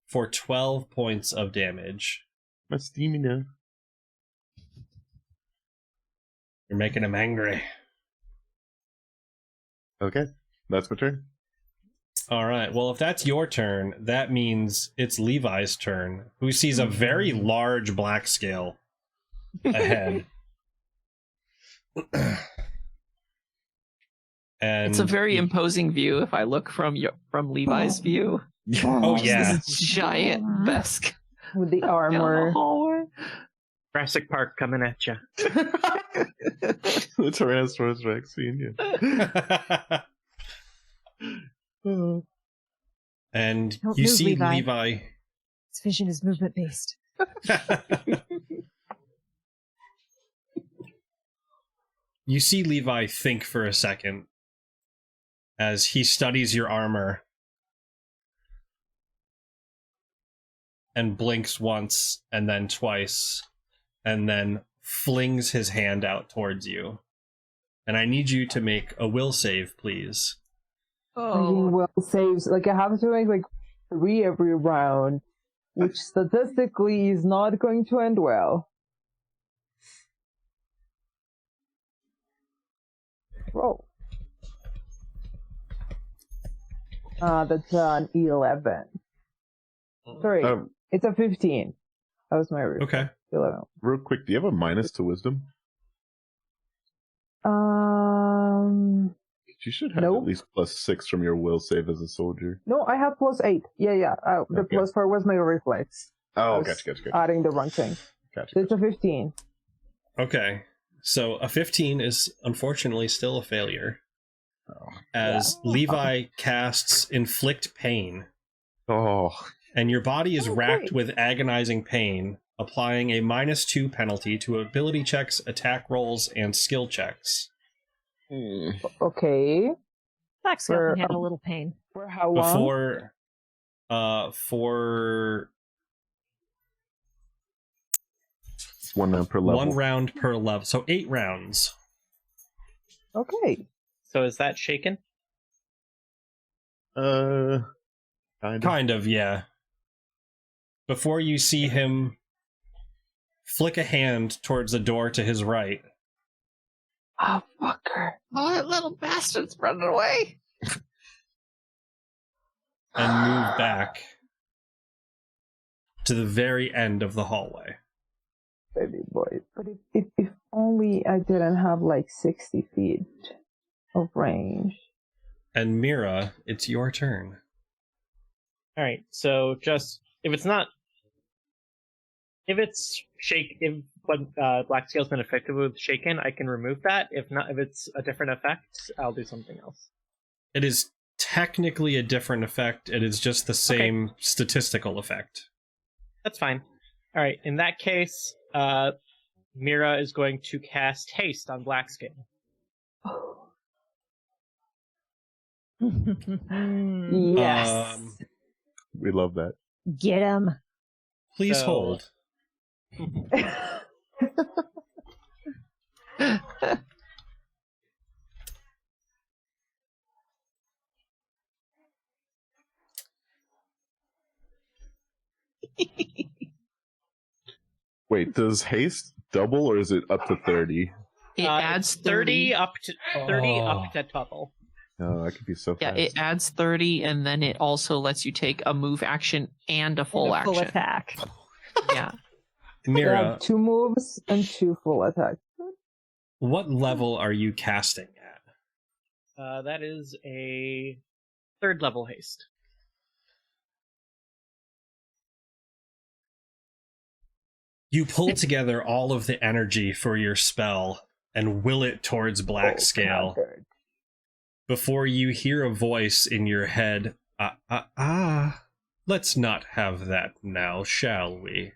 for 12 points of damage. My stamina. You're making him angry. Okay, that's my turn. All right. Well, if that's your turn, that means it's Levi's turn, who sees a very large black scale ahead. And It's a very imposing view if I look from Levi's view. Oh yeah. This giant Vesk With the down the armor. hallway. Jurassic Park coming at you. The Tyrannosaurus vaccine. Yeah. And Don't you move, see Levi. Levi. This vision is movement based. You see Levi think for a second as he studies your armor and blinks once and then twice and then flings his hand out towards you. And I need you to make a will save, please. Making will saves. Like, I have to make like 3 every round, which statistically is not going to end well. Roll. That's an 11. Sorry, it's a 15. That was my root. Okay. 11. Real quick, do you have a minus to wisdom? You should have Nope. at least +6 from your will save as a soldier. No, I have +8. Yeah. The Okay. +4 was my reflex. Oh, I was gotcha. Adding the wrong thing. Gotcha. So it's a 15. Okay. So a 15 is unfortunately still a failure. As Levi casts Inflict Pain, Oh, and your body is Oh, racked great. with agonizing pain, applying a -2 penalty to ability checks, attack rolls, and skill checks. Okay. Black Skull For- can handle a little pain. For how long? For 1 round per level. 1 round per level. So 8 rounds. Okay. So is that shaken? Kind of. Kind of, yeah. Before you see him flick a hand towards the door to his right, Oh, fucker. Oh, that little bastard's running away. and move back to the very end of the hallway. Baby boy. But if only I didn't have like 60 feet of range. And Mira, it's your turn. All right. So just if it's when Black Scale's been affected with Shaken, I can remove that. If not, if it's a different effect, I'll do something else. It is technically a different effect. It is just the same statistical effect. That's fine. All right. In that case, Mira is going to cast Haste on Black Scale. Yes. We love that. Get him. Please So- hold. Wait, does haste double or is it up to 30? It adds 30. up to 30 Oh. up to double. Oh, that could be so Yeah, fast. it adds 30, and then it also lets you take a move action and a full And a full action. attack. Yeah. I Mira, have 2 moves and 2 full attacks. what level are you casting at? That is a 3rd level haste. You pull together all of the energy for your spell and will it towards Black Scale before you hear a voice in your head. Let's not have that now, shall we?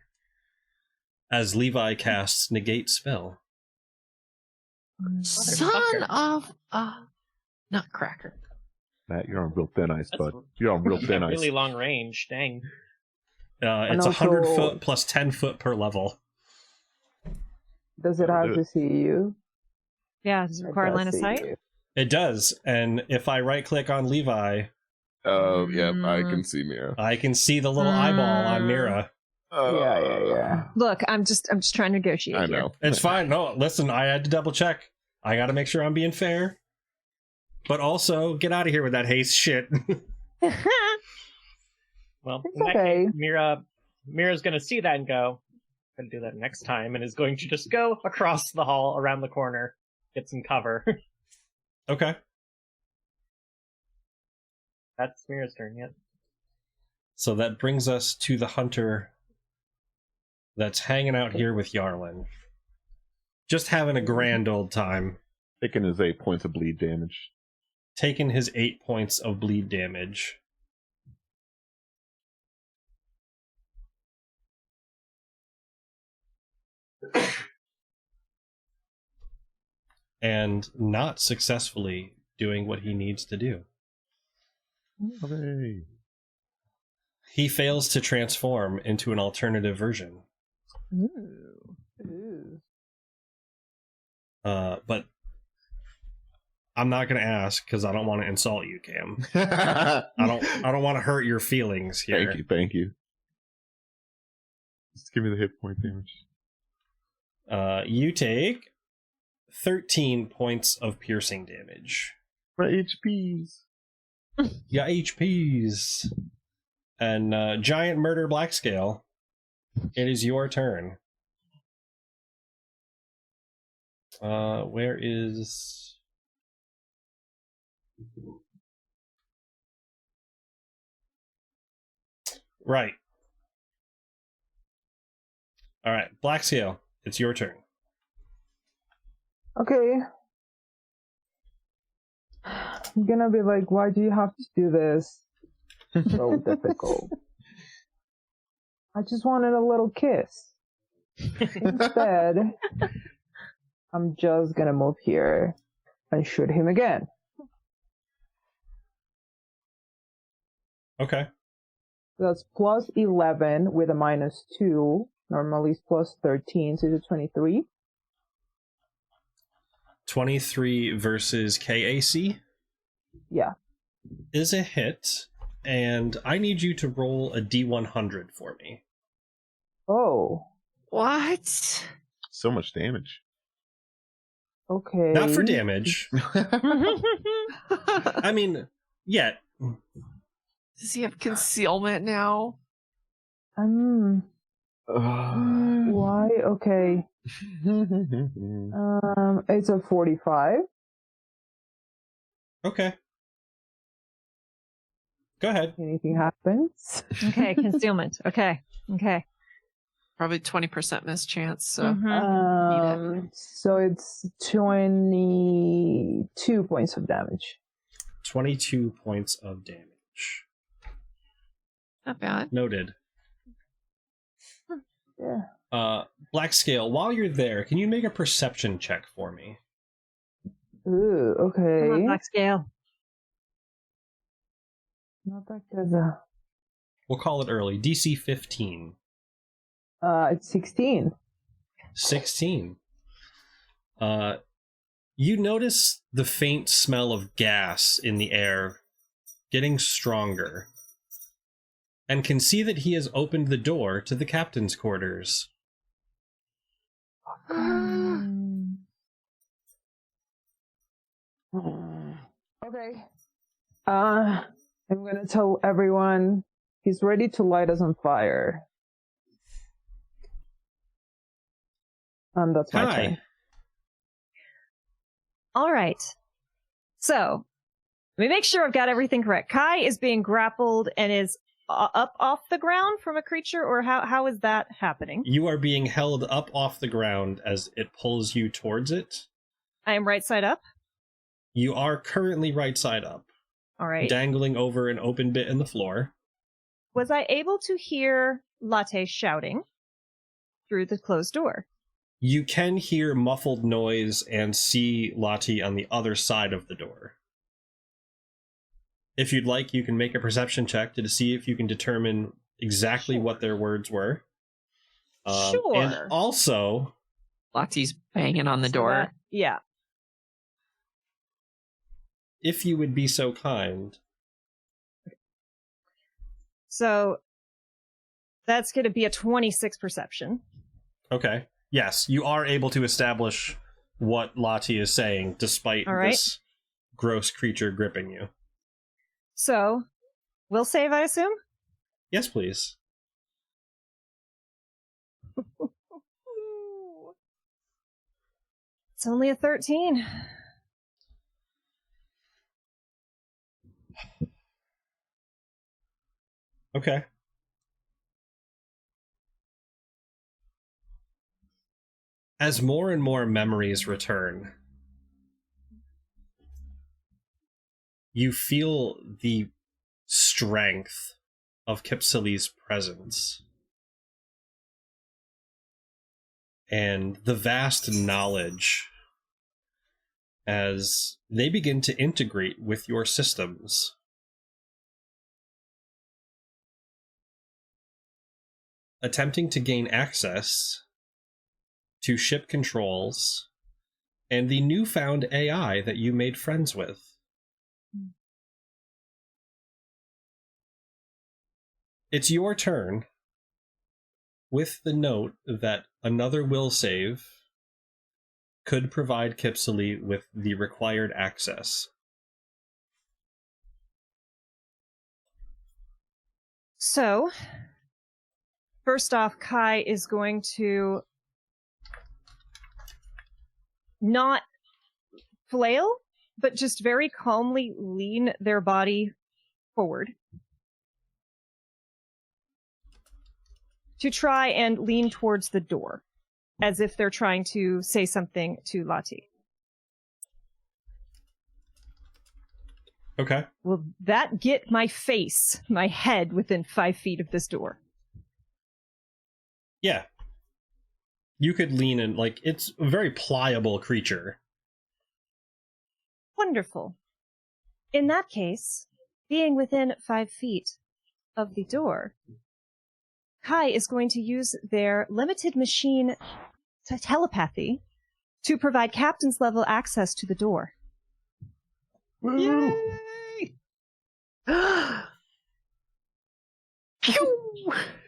As Levi casts Negate Spell. Son of a nutcracker. Matt, you're on real thin ice, That's- bud. You're on real thin ice. Really long range. Dang. It's also- 100 foot plus 10 foot per level. Does it have to see you? Yeah, does it It require does line of see sight? you. It does, and if I right click on Levi, Oh, yep, I can see Mira. I can see the little eyeball on Mira. Yeah. Look, I'm just trying to negotiate I here. know. It's fine. No, listen, I had to double check. I gotta make sure I'm being fair. But also, get out of here with that haste shit. Well, It's in that okay. case, Mira's going to see that and go, I'm going to do that next time, and is going to just go across the hall, around the corner, get some cover. Okay. That's Mira's turn, yep. So that brings us to the hunter that's hanging out here with Yarlin. Just having a grand old time. Taking his 8 points of bleed damage. Taking his 8 points of bleed damage. And not successfully doing what he needs to do. Hooray. He fails to transform into an alternative version. Ooh. But I'm not going to ask because I don't want to insult you, Cam. Thank I don't want to hurt your feelings here. you. Just give me the hit point damage. You take 13 points of piercing damage. My HPs. Yeah, HPs. And Giant Murder Blackscale, it is your turn. Where is... Right. Alright, Blackscale, it's your turn. Okay. I'm gonna be like, why do you have to do this? So difficult. I just wanted a little kiss. Instead, I'm just gonna move here and shoot him again. Okay. That's plus 11 with a -2. Normally it's plus 13, so it's 23. 23 versus KAC Yeah. is a hit, and I need you to roll a D100 for me. Oh, What? So much damage. Okay. Not for damage. I mean, yeah. Does he have concealment now? Why? Okay. It's a 45. Okay. Go ahead. Anything happens? Okay, concealment. Okay. Probably 20% miss chance, so Mhm. So it's 22 points of damage. 22 points of damage. not bad. Noted. Yeah. Black Scale, while you're there, can you make a perception check for me? Ooh, Come on, okay. Black Scale. Not that good. We'll call it early. DC 15. It's 16. 16. You notice the faint smell of gas in the air getting stronger, and can see that he has opened the door to the captain's quarters. Okay. I'm gonna tell everyone he's ready to light us on fire. That's my Hi. turn. All right. So, let me make sure I've got everything correct. Kai is being grappled and is up off the ground from a creature, or how is that happening? You are being held up off the ground as it pulls you towards it. I am right side up. You are currently right side up, All right. dangling over an open bit in the floor. Was I able to hear Latte shouting through the closed door? You can hear muffled noise and see Lottie on the other side of the door. If you'd like, you can make a perception check to see if you can determine exactly what their words were. Sure. And also, Lottie's banging on the So door. that- yeah. if you would be so kind. So that's going to be a 26 perception. Okay. Yes, you are able to establish what Lottie is saying, despite All right. this gross creature gripping you. So, we'll save, I assume? Yes, please. It's only a 13. Okay. As more and more memories return, you feel the strength of Kipsili's presence and the vast knowledge as they begin to integrate with your systems. Attempting to gain access to ship controls and the newfound AI that you made friends with. It's your turn, with the note that another will save could provide Kipsili with the required access. So, first off, Kai is going to not flail, but just very calmly lean their body forward to try and lean towards the door, as if they're trying to say something to Lati. Okay. Will that get my face, my head, within 5 feet of this door? Yeah. You could lean in, like, it's a very pliable creature. Wonderful. In that case, being within 5 feet of the door, Kai is going to use their limited machine telepathy to provide captain's level access to the door. Yay!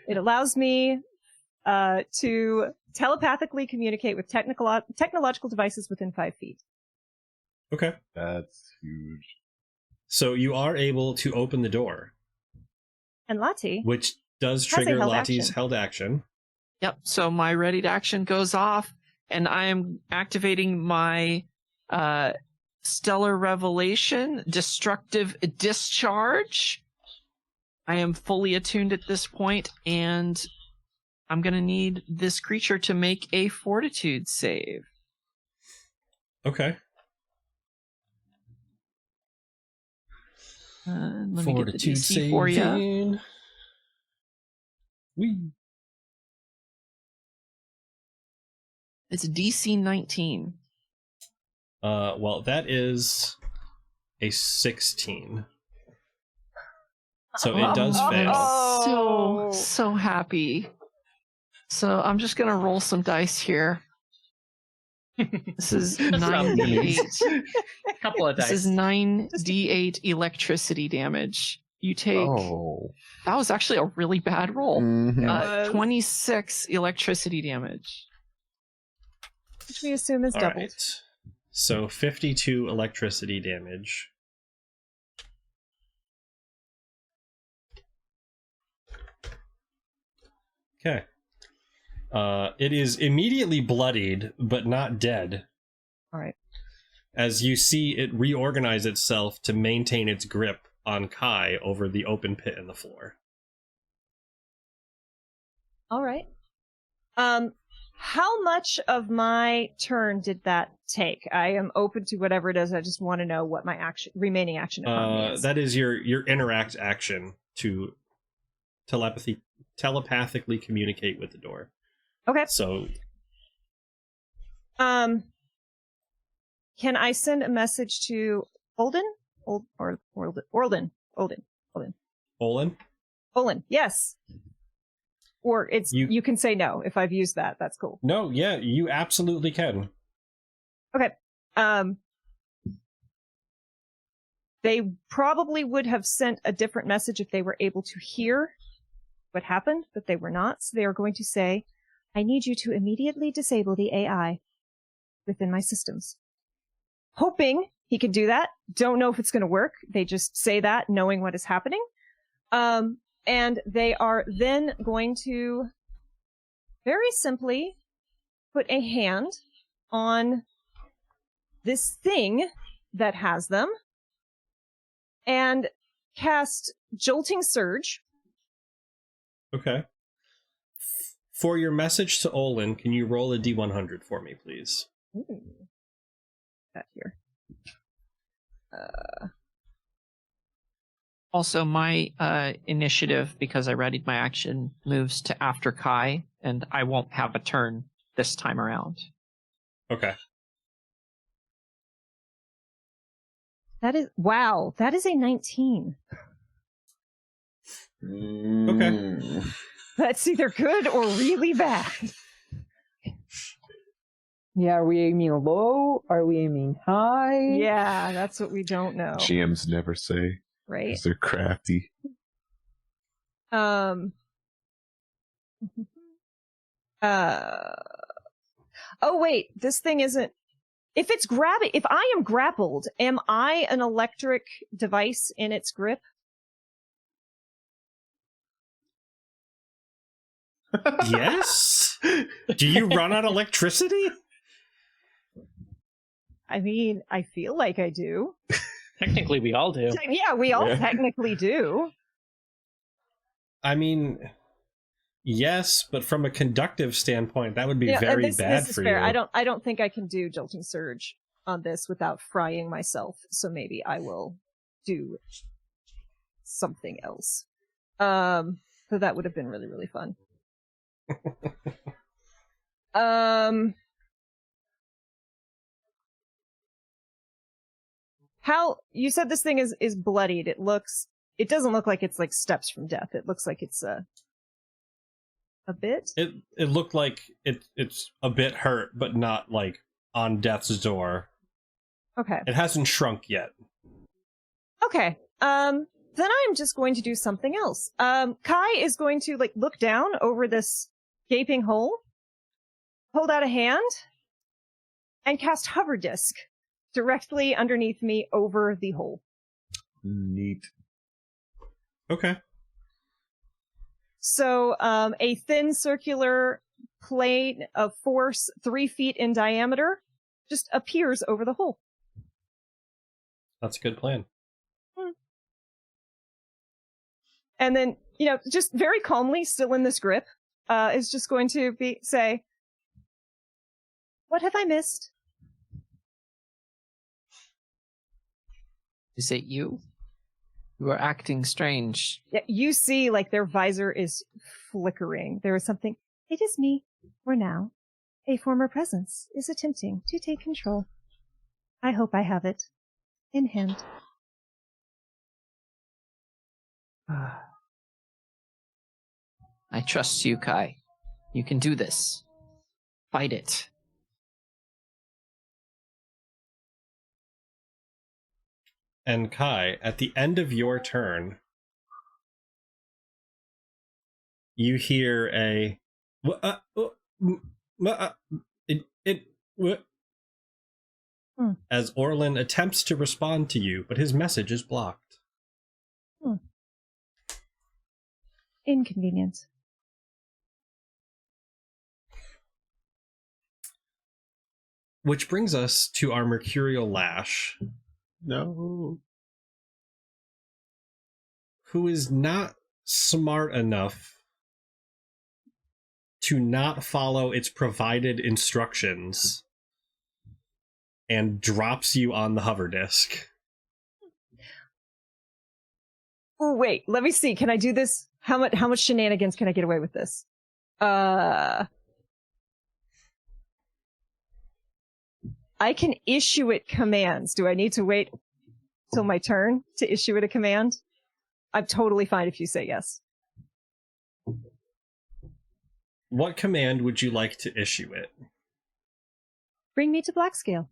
It allows me to telepathically communicate with technological devices within 5 feet. Okay. That's huge. So you are able to open the door, And Lati, which does Has a trigger held Lati's action. held action. Yep. So my ready to action goes off, and I am activating my Stellar Revelation Destructive Discharge. I am fully attuned at this point, and I'm going to need this creature to make a Fortitude save. Okay. Let me get the DC for you. It's DC 19. Well, that is a 16. So it does fail. So happy. So I'm just gonna roll some dice here. This is 9d8. A couple of dice. This is 9d8 electricity damage. You take. Oh. That was actually a really bad roll. Mhm. 26 electricity damage. which we assume is All doubled. right. So 52 electricity damage. Okay. It is immediately bloodied, but not dead. All right. As you see it reorganize itself to maintain its grip on Kai over the open pit in the floor. All right. How much of my turn did that take? I am open to whatever it is. I just want to know what my remaining action economy is. That is your interact action to telepathically communicate with the door. Okay. So Can I send a message to Olden? Olden. Olin? Yes. Or it's you can say no if I've used that. That's cool. No, yeah, you absolutely can. Okay. They probably would have sent a different message if they were able to hear what happened, but they were not. So they are going to say, I need you to immediately disable the AI within my systems. Hoping he can do that. Don't know if it's going to work. They just say that knowing what is happening. And they are then going to very simply put a hand on this thing that has them and cast Jolting Surge. Okay. For your message to Olin, can you roll a D100 for me, please? Ooh. That here. Also, my initiative, because I readied my action, moves to after Kai, and I won't have a turn this time around. Okay. That is a 19. Okay. That's either good or really bad. Yeah, are we aiming low? Are we aiming high? Yeah, that's what we don't know. GMs never say, Right? because they're crafty. Oh wait, this thing isn't. If I am grappled, am I an electric device in its grip? Yes? Do you run on electricity? I mean, I feel like I do. Technically, we all do. Yeah, we all Yeah. technically do. I mean, yes, but from a conductive standpoint, that would be very this bad is for fair. you. I don't think I can do Jolting Surge on this without frying myself, so maybe I will do something else. So that would have been really, really fun. How you said this thing is bloodied. It doesn't look like it's like steps from death. It looks like it's a bit. It looked like it's a bit hurt, but not like on death's door. Okay. It hasn't shrunk yet. Okay. Then I'm just going to do something else. Kai is going to like look down over this gaping hole, hold out a hand, and cast Hover Disc directly underneath me over the hole. Neat. Okay. So a thin circular plane of force 3 feet in diameter just appears over the hole. That's a good plan. And then, just very calmly, still in this grip, is just going to say, "What have I missed?" Is it you? You are acting strange. Yeah, you see, like, their visor is flickering. There is something. It is me, for now. A former presence is attempting to take control. I hope I have it in hand. I trust you, Kai. You can do this. Fight it. And Kai, at the end of your turn, you hear a as Orlin attempts to respond to you, but his message is blocked. Inconvenient. Which brings us to our Mercurial Lash, No. who is not smart enough to not follow its provided instructions and drops you on the hover disc. Oh, wait, let me see. Can I do this? How much shenanigans can I get away with this? I can issue it commands. Do I need to wait till my turn to issue it a command? I'm totally fine if you say yes. What command would you like to issue it? Bring me to Black Scale.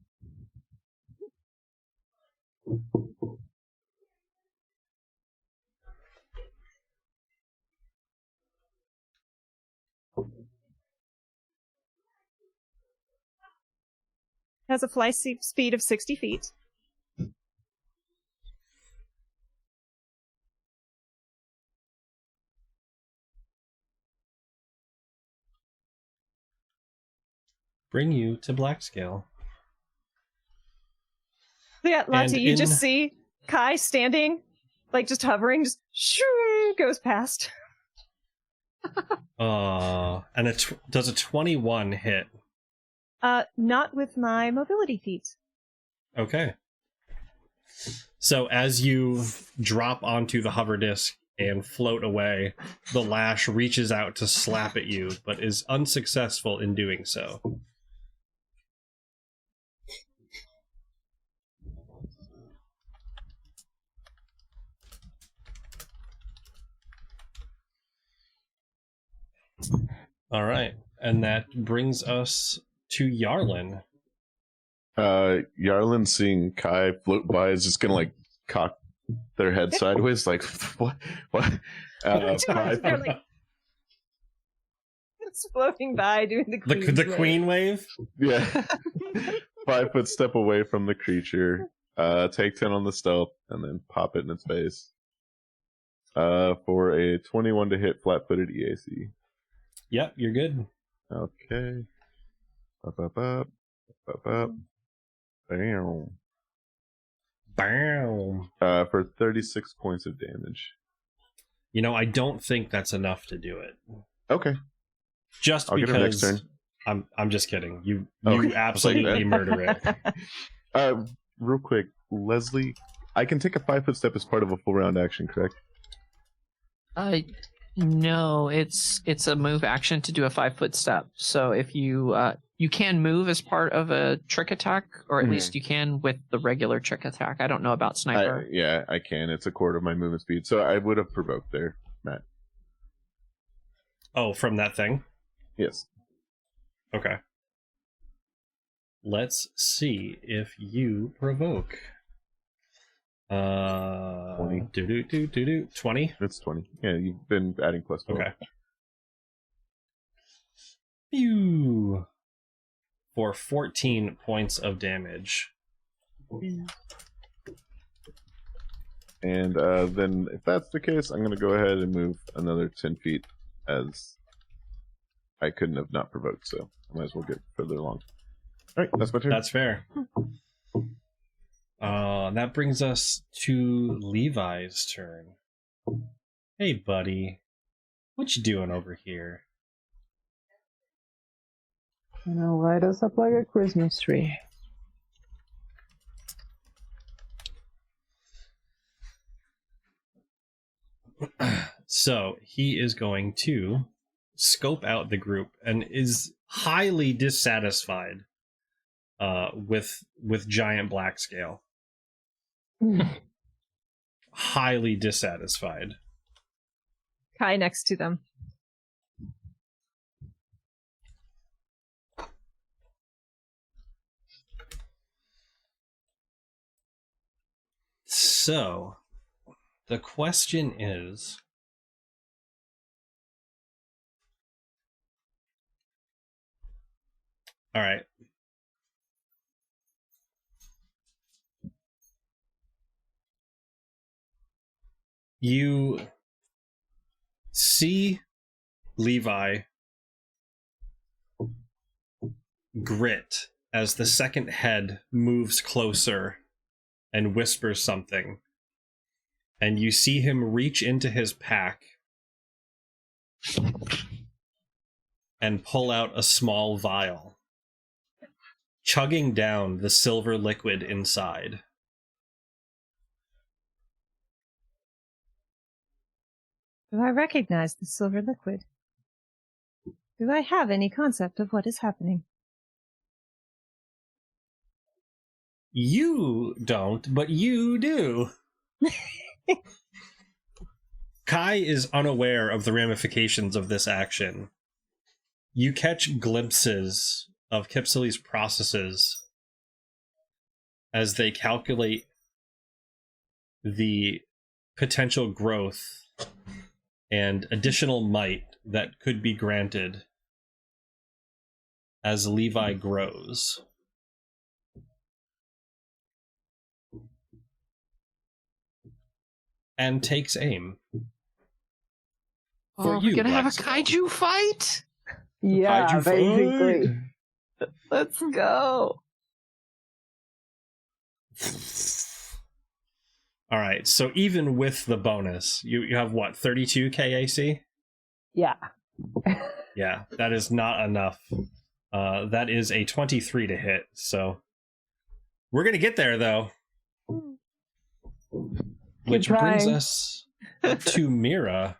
Has a fly speed of 60 feet. Bring you to Black Scale. Yeah, Lati, And you just see Kai standing, like just hovering, just shoo, goes past. And does a 21 hit? Not with my mobility feat. Okay. So as you drop onto the hover disc and float away, the lash reaches out to slap at you, but is unsuccessful in doing so. All right, and that brings us to Yarlin. Yarlin seeing Kai float by is just gonna like cock their head sideways, like what? They're like, it's floating by doing the queen. The queen wave? Yeah. 5 foot step away from the creature. Take 10 on the stealth and then pop it in its face. For a 21 to hit flat-footed EAC. Yep, you're good. Okay. Up. Bam. Bam. For 36 points of damage. I don't think that's enough to do it. Okay. Just I'll because get him next turn. I'm just kidding. You Okay. absolutely murder it. Real quick, Leslie, I can take a 5 foot step as part of a full round action, correct? No, it's a move action to do a 5 foot step. So if you can move as part of a trick attack, or at least you can with the regular trick attack. I don't know about sniper. I can. It's a quarter of my movement speed, so I would have provoked there, Matt. Oh, from that thing? Yes. Okay. Let's see if you provoke. 20. 20? It's 20. Yeah, you've been adding plus 12. Okay. Pew! For 14 points of damage. And then, if that's the case, I'm going to go ahead and move another 10 feet, as I couldn't have not provoked, so I might as well get further along. Alright, that's my turn. That's fair. That brings us to Levi's turn. Hey, buddy. What you doing over here? Gonna light us up like a Christmas tree. So, he is going to scope out the group and is highly dissatisfied with giant black scale. Highly dissatisfied. Kai next to them. So, the question is, all right. You see Levi grit as the second head moves closer and whispers something. And you see him reach into his pack and pull out a small vial, chugging down the silver liquid inside. Do I recognize the silver liquid? Do I have any concept of what is happening? You don't, but you do. Kai is unaware of the ramifications of this action. You catch glimpses of Kipsili's processes as they calculate the potential growth and additional might that could be granted as Levi grows. And takes aim. For Oh, you, we're gonna have a Black kaiju fight? Yeah, Kaiju basically. Let's go. All right, so even with the bonus, you have what, 32 KAC? Yeah. Yeah, that is not enough. That is a 23 to hit, so we're gonna get there though. Which brings trying. us to Mira.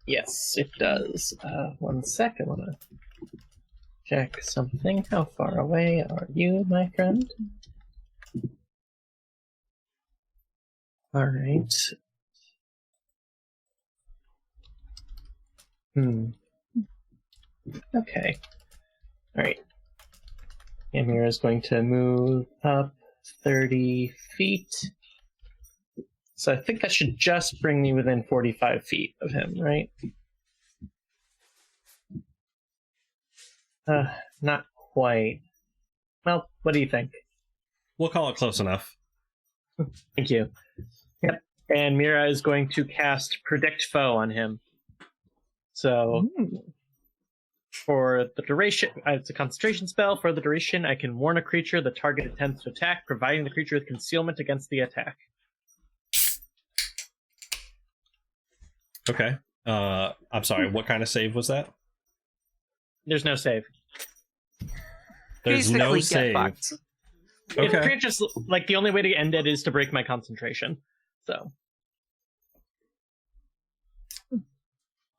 Yes, it does. 1 sec, I want to check something. How far away are you, my friend? Alright. Okay. Alright. Amira is going to move up 30 feet. So I think that should just bring me within 45 feet of him, right? Not quite. Well, what do you think? We'll call it close enough. Thank you. Yep. And Mira is going to cast Predict Foe on him. So, for the duration, it's a concentration spell. For the duration, I can warn a creature the target attempts to attack, providing the creature with concealment against the attack. Okay. I'm sorry, what kind of save was that? There's no save. There's no Basically, get save. fucked. It's Okay. pretty just like the only way to end it is to break my concentration. So,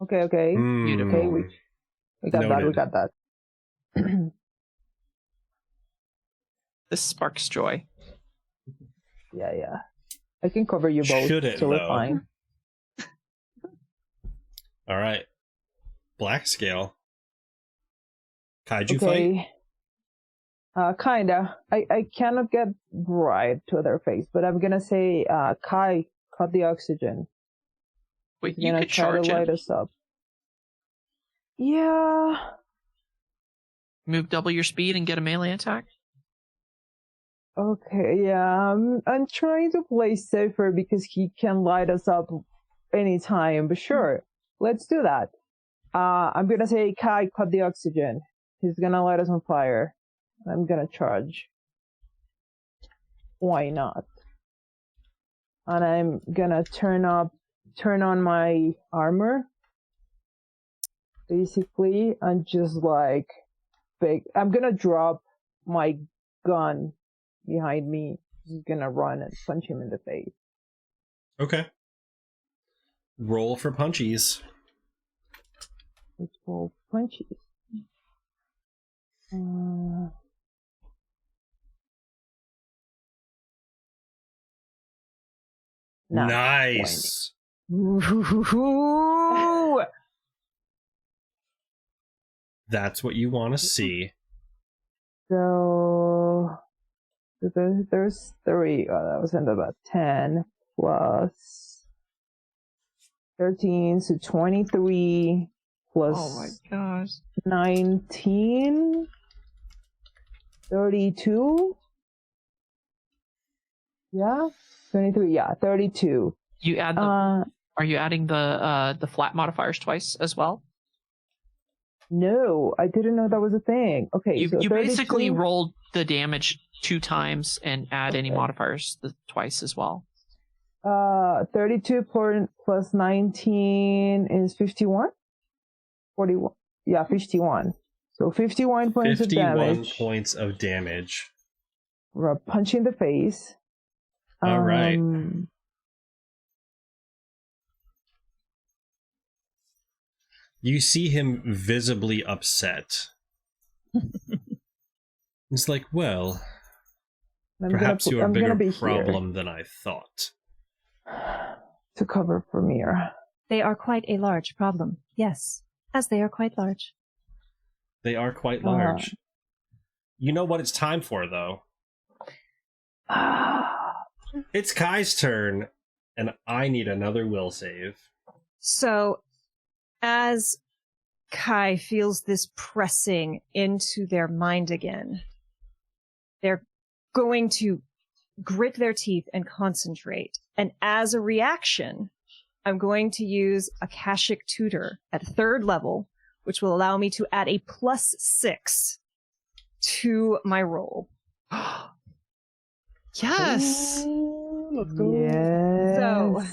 Okay. Okay, we got that. We Noted. got that. This sparks joy. Yeah. I can cover you both, Should it, so we're though? fine. All right. Black scale. Kaiju fight? Okay. Kinda. I cannot get right to their face, but I'm gonna say, Kai, cut the oxygen. Wait, You're you gonna could try charge to light it. us up. Yeah. Move double your speed and get a melee attack. Okay, yeah. I'm trying to play safer because he can light us up anytime, but sure. Let's do that. I'm gonna say, Kai, cut the oxygen. He's gonna light us on fire. I'm gonna charge. Why not? And I'm gonna turn on my armor. Basically, and just like, I'm gonna drop my gun behind me. Just gonna run and punch him in the face. Okay. Roll for punchies. Let's roll punches. Nice. 20. Ooh. That's what you want to see. So there's 3. Oh, that was end about 10 plus 13, so 23 plus Oh my gosh. 19, 32. Yeah, 23. Yeah, 32. You add the. Are you adding the flat modifiers twice as well? No, I didn't know that was a thing. Okay, You so you 32, basically rolled the damage 2 times and add any modifiers twice as well. 32 plus 19 is 51? 41. Yeah, 51. So 51 points of 51 damage. points of damage. We're a punch in the face. All right. You see him visibly upset. He's like, well, perhaps you're a bigger problem than I thought. To cover for Mira. They are quite a large problem. Yes, as they are quite large. They are quite large. You know what it's time for, though? It's Kai's turn, and I need another will save. So, as Kai feels this pressing into their mind again, they're going to grit their teeth and concentrate. And as a reaction, I'm going to use Akashic Tutor at 3rd level, which will allow me to add a +6 to my roll. Yes! Let's go. Yes. So,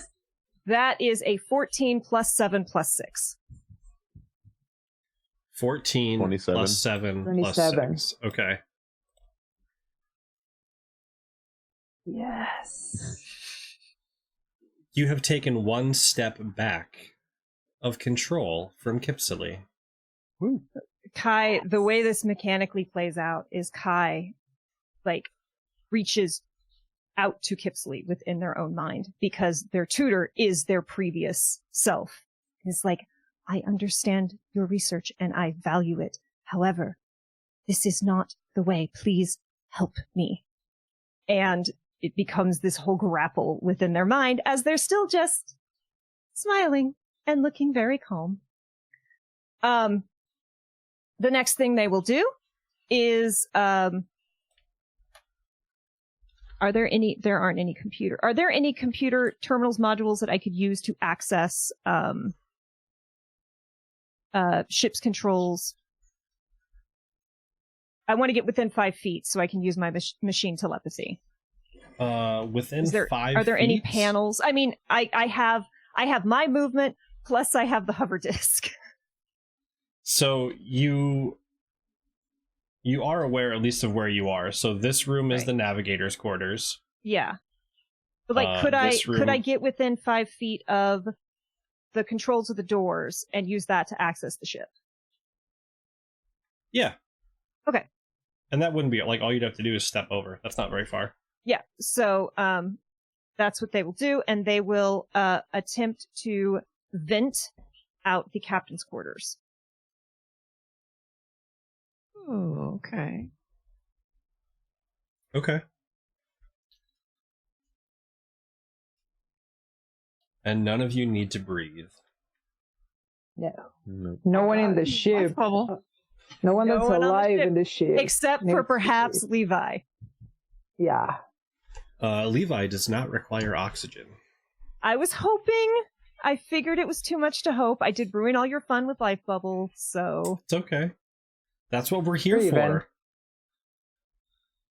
that is a 14 plus 7 plus 6. 14 27. plus 7 plus 27. 6. Okay. Yes. You have taken 1 step back of control from Kipsily. Kai, the way this mechanically plays out is Kai, reaches out to Kipsley within their own mind because their tutor is their previous self. It's like, I understand your research and I value it. However, this is not the way. Please help me. And it becomes this whole grapple within their mind as they're still just smiling and looking very calm. The next thing they will do is, are there any computer terminals modules that I could use to access, ship's controls? I want to get within 5 feet so I can use my machine telepathy. Within 5 feet? Are there any panels? I mean, I have my movement, plus I have the hover disk. So you are aware at least of where you are. So this room is the navigator's quarters. Yeah. But could I get within 5 feet of the controls of the doors and use that to access the ship? Yeah. Okay. And that wouldn't be all you'd have to do is step over. That's not very far. Yeah. So that's what they will do, and they will attempt to vent out the captain's quarters. Oh, okay. Okay. And none of you need to breathe. No. No. No one in the ship. Life bubble. No one No that's one on the alive ship, in the ship. Except Next for to perhaps it. Levi. Yeah. Levi does not require oxygen. I was hoping. I figured it was too much to hope. I did ruin all your fun with life bubble, so. It's okay. That's what we're here Breathe in. for.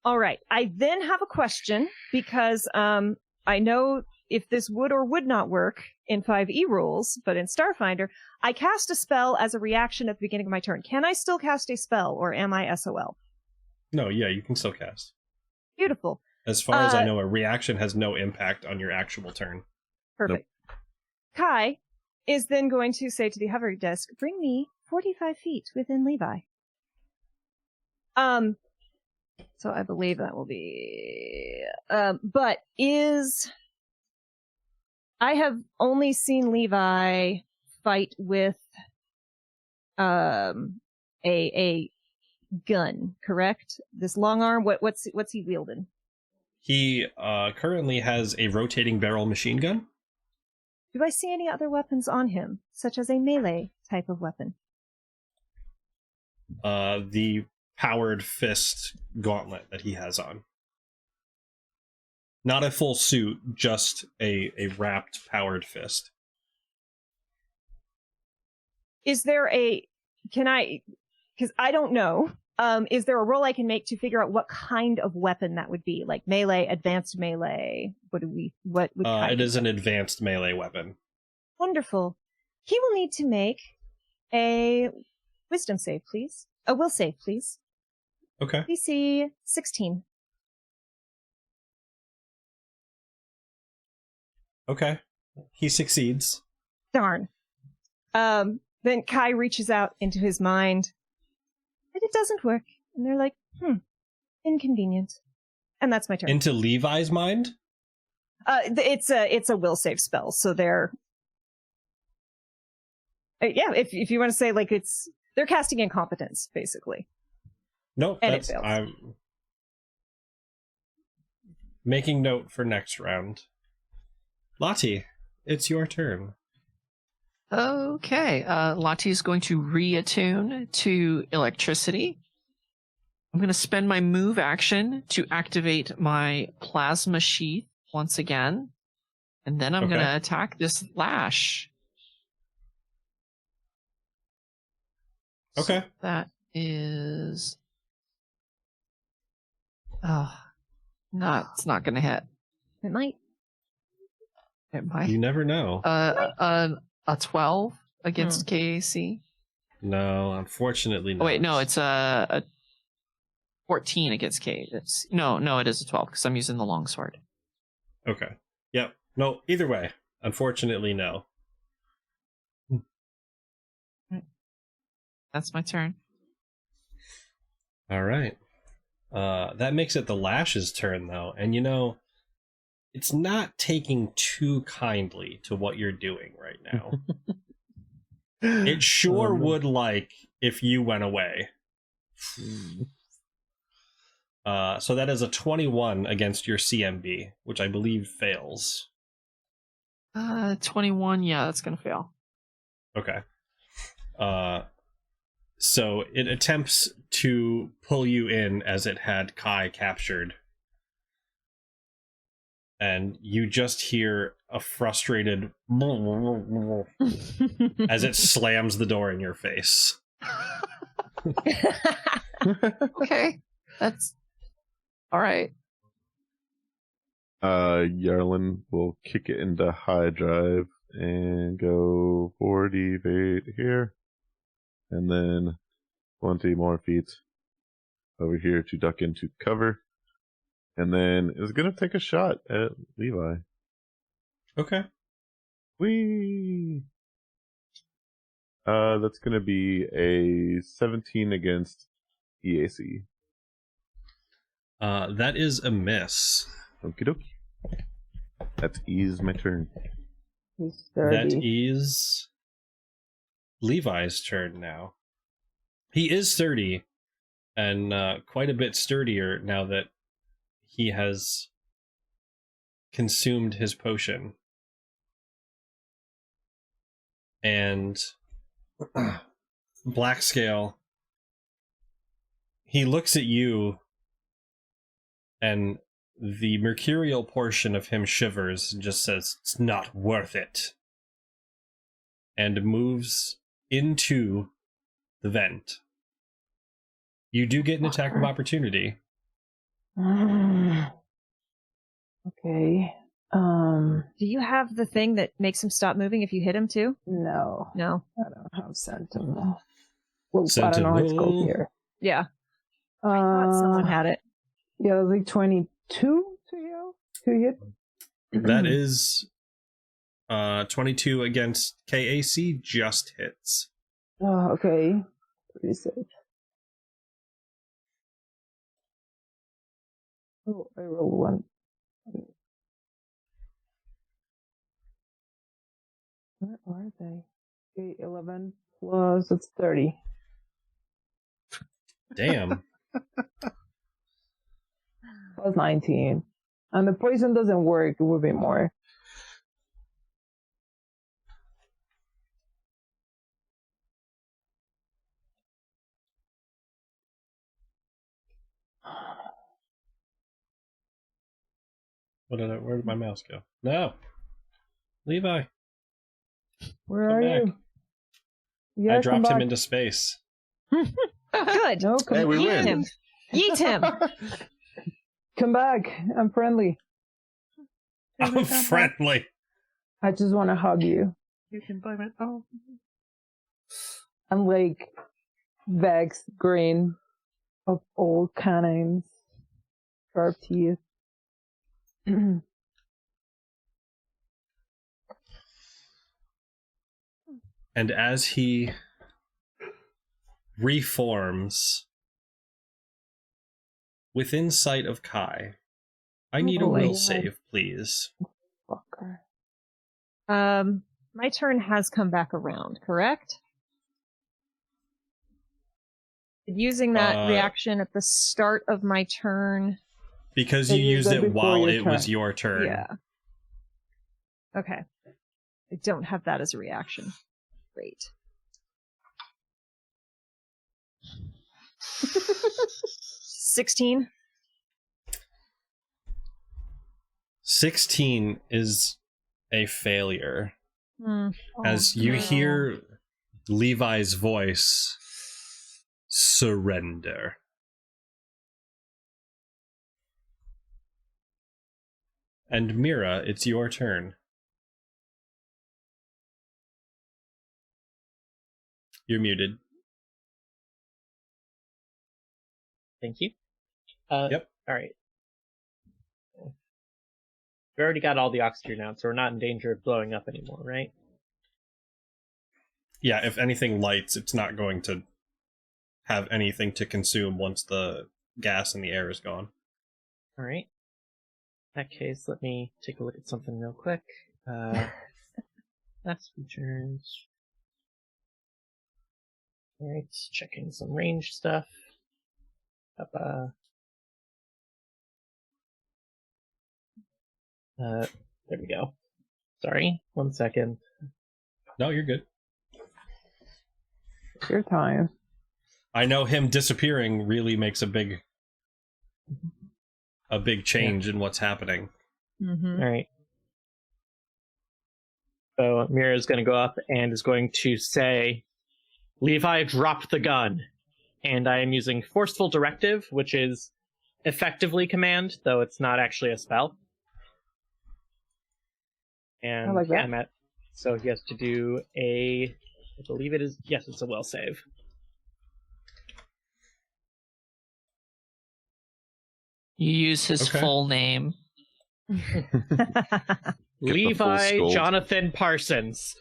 All right. I then have a question because I know if this would or would not work in 5e rules, but in Starfinder, I cast a spell as a reaction at the beginning of my turn. Can I still cast a spell, or am I SOL? No, yeah, you can still cast. Beautiful. As far as I know, a reaction has no impact on your actual turn. Perfect. Kai is then going to say to the hover desk, bring me 45 feet within Levi. So I believe that will be, but I have only seen Levi fight with, a gun, correct? This long arm, what's he wielding? He currently has a rotating barrel machine gun. Do I see any other weapons on him, such as a melee type of weapon? The powered fist gauntlet that he has on. Not a full suit, just a wrapped powered fist. Is there because I don't know, is there a roll I can make to figure out what kind of weapon that would be? Like melee, advanced melee? What would It is an advanced melee weapon. Wonderful. He will need to make a wisdom save, please. A will save, please. Okay. DC 16. Okay. He succeeds. Darn. Then Kai reaches out into his mind, and it doesn't work. And they're like, inconvenient. And that's my turn. Into Levi's mind? It's a will save spell, so they're yeah, if you want to say, like, they're casting incompetence, basically. Nope, And that's it fails. I'm making note for next round. Lottie, it's your turn. Okay, Lottie is going to reattune to electricity. I'm going to spend my move action to activate my plasma sheath once again. And then I'm going to attack this lash. Okay. So that is... it's not going to hit. It might. It might. You never know. A 12 against KAC. No, unfortunately not. Oh, wait, no, it's a 14 against K. No, it is a 12 because I'm using the longsword. Okay. Yep. No, either way. Unfortunately, no. That's my turn. All right. That makes it the Lash's turn, though. And it's not taking too kindly to what you're doing right now. It sure would like if you went away. So that is a 21 against your CMB, which I believe fails. 21, yeah, that's gonna fail. Okay. So it attempts to pull you in as it had Kai captured. And you just hear a frustrated as it slams the door in your face. Okay, that's all right. Yarlin will kick it into high drive and go 40 feet here. And then 20 more feet over here to duck into cover. And then is going to take a shot at Levi. Okay. Whee! That's going to be a 17 against EAC. That is a miss. Okie dokie. That is my turn. He's 30. That is Levi's turn now. He is 30 and quite a bit sturdier now that he has consumed his potion. And Black Scale. He looks at you, and the mercurial portion of him shivers and just says, "It's not worth it," and moves into the vent. You do get an attack of opportunity. Okay. Do you have the thing that makes him stop moving if you hit him too? No. No. I don't have Sentinel. Well, I don't know Sentinel. how it's called here. Yeah. I thought someone had it. Yeah, it was like 22 to hit. That is 22 against KAC, just hits. Oh, okay. Pretty safe. Oh, I rolled one. Where are they? Okay, 11 plus, it's 30. Damn. Plus 19. And the poison doesn't work, it would be more. Where did my mouse go? No. Levi. Where Come are back. you? I Yeah, dropped him into space. Good. No, come, Hey, we Yeet win. him. Yeet him. come back. I'm friendly. I'm friendly. I just want to hug you. You can buy my. Oh. I'm like Vex green of all canines, sharp teeth. And as he reforms within sight of Kai, I need a Oh, will yeah. save, please. Fucker. My turn has come back around, correct? Using that reaction at the start of my turn. Because So you you used go it before while your it was turn. your turn. Yeah. Okay. I don't have that as a reaction. Great. 16. 16 is a failure. As you no. hear Levi's voice, surrender. And Mira, it's your turn. You're muted. Thank you. Yep. All right. We already got all the oxygen out, so we're not in danger of blowing up anymore, right? Yeah, if anything lights, it's not going to have anything to consume once the gas in the air is gone. All right. In that case, let me take a look at something real quick. Last features. All right, checking some range stuff. There we go. Sorry, 1 second. No, you're good. It's your time. I know him disappearing really makes a big change in what's happening. Mm-hmm. All right. So Mira is going to go up and is going to say, Levi, drop the gun. And I am using Forceful Directive, which is effectively command, though it's not actually a spell. And I like that. so he has to do I believe it is, yes, it's a will save. You use his Okay. full name. Levi skull. Jonathan Parsons.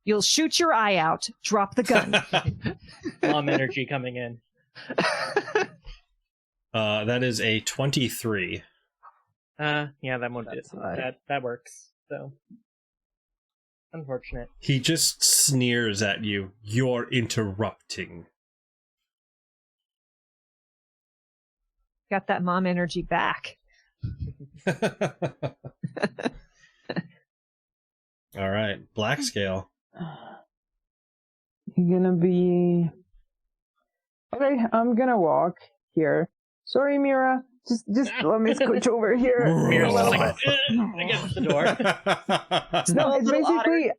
You'll shoot your eye out. Drop the gun. Mom energy coming in. That is a 23. Yeah, that won't do. That's high. That works. So unfortunate. He just sneers at you. You're interrupting. Got that mom energy back. All right, Black Scale. You're gonna be... Okay, I'm gonna walk here. Sorry, Mira. Just let me scooch over here. Mira's just like, No. against the door. No, it's basically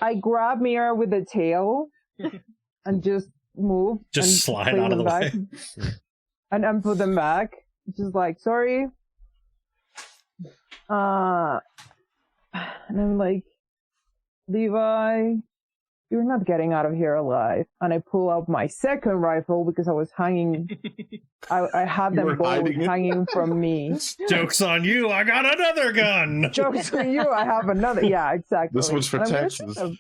I grab Mira with the tail and just move. Just and slide place out of them the back. way. And put them back. Just like, sorry. And I'm like, Levi, you're not getting out of here alive. And I pull out my second rifle because I was hanging. I had You them were both hiding it? hanging from me. Joke's on you, I got another gun! Jokes for you, I have another. Yeah, exactly. This one's for And I'm gonna Texas. sort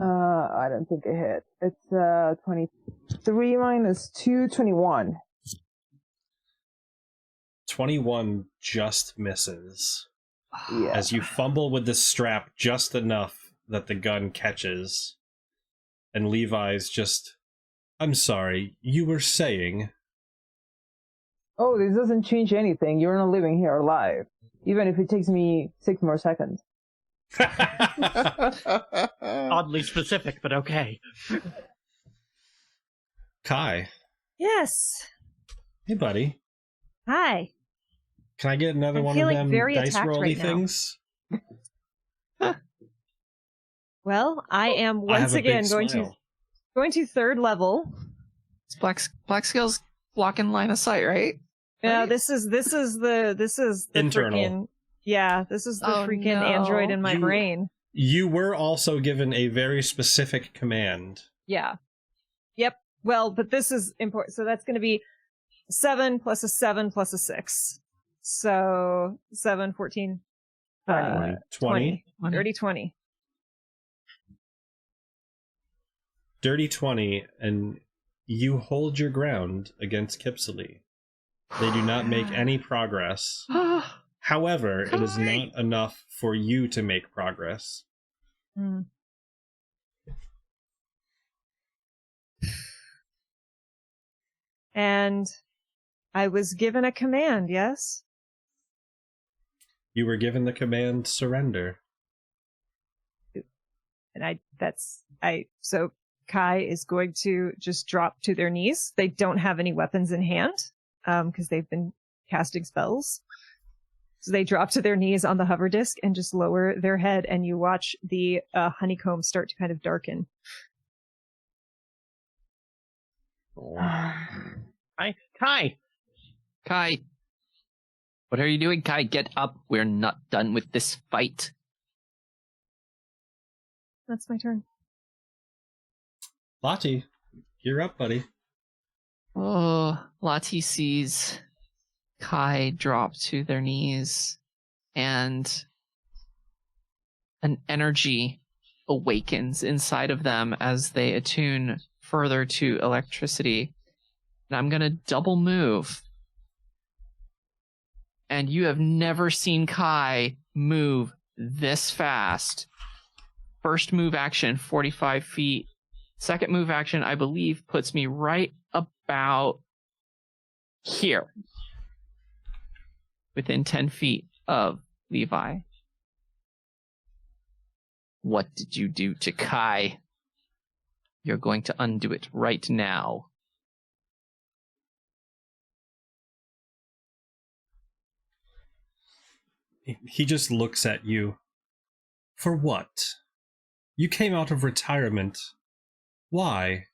I don't think I hit. It's 23 minus 2, 21. 21 just misses. Yeah. As you fumble with the strap just enough that the gun catches. And Levi's just, I'm sorry, you were saying... Oh, this doesn't change anything. You're not living here alive. Even if it takes me 6 more seconds. Oddly specific, but okay. Kai, Yes. hey buddy. Hi. Can I get another I'm one of feeling them very dice attacked rolly right now. things? Well, I am I have once a again big going smile. to third level. It's black skills blocking line of sight, right? Yeah, Right? this is the Internal. freaking this is the Oh, freaking no. android in my You- brain. You were also given a very specific command. Yeah. Yep. Well, but this is important. So that's going to be 7 plus a 7 plus a 6. So 7, 14, 20. 20. Dirty 20. Dirty 20, and you hold your ground against Kipsily. They do not make any progress. However, it is not enough for you to make progress. Hmm. And I was given a command, yes? You were given the command surrender. And so Kai is going to just drop to their knees. They don't have any weapons in hand, because they've been casting spells. So they drop to their knees on the hover disc and just lower their head, and you watch the honeycomb start to kind of darken. Kai! Kai, what are you doing, Kai? Get up. We're not done with this fight. That's my turn. Lottie, you're up, buddy. Oh, Lati sees Kai drop to their knees, and an energy awakens inside of them as they attune further to electricity. And I'm going to double move. And you have never seen Kai move this fast. First move action, 45 feet. Second move action, I believe, puts me right about here. Within 10 feet of Levi. What did you do to Kai? You're going to undo it right now. He just looks at you. For what? You came out of retirement. Why?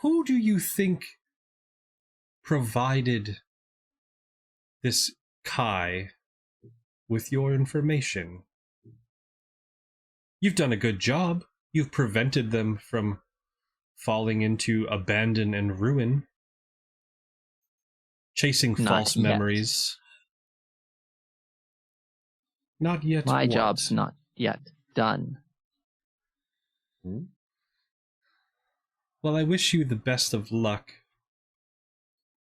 Who do you think provided this Kai with your information? You've done a good job. You've prevented them from falling into abandon and ruin. Chasing Not false yet. memories. Not yet. My what? job's not yet done. Well, I wish you the best of luck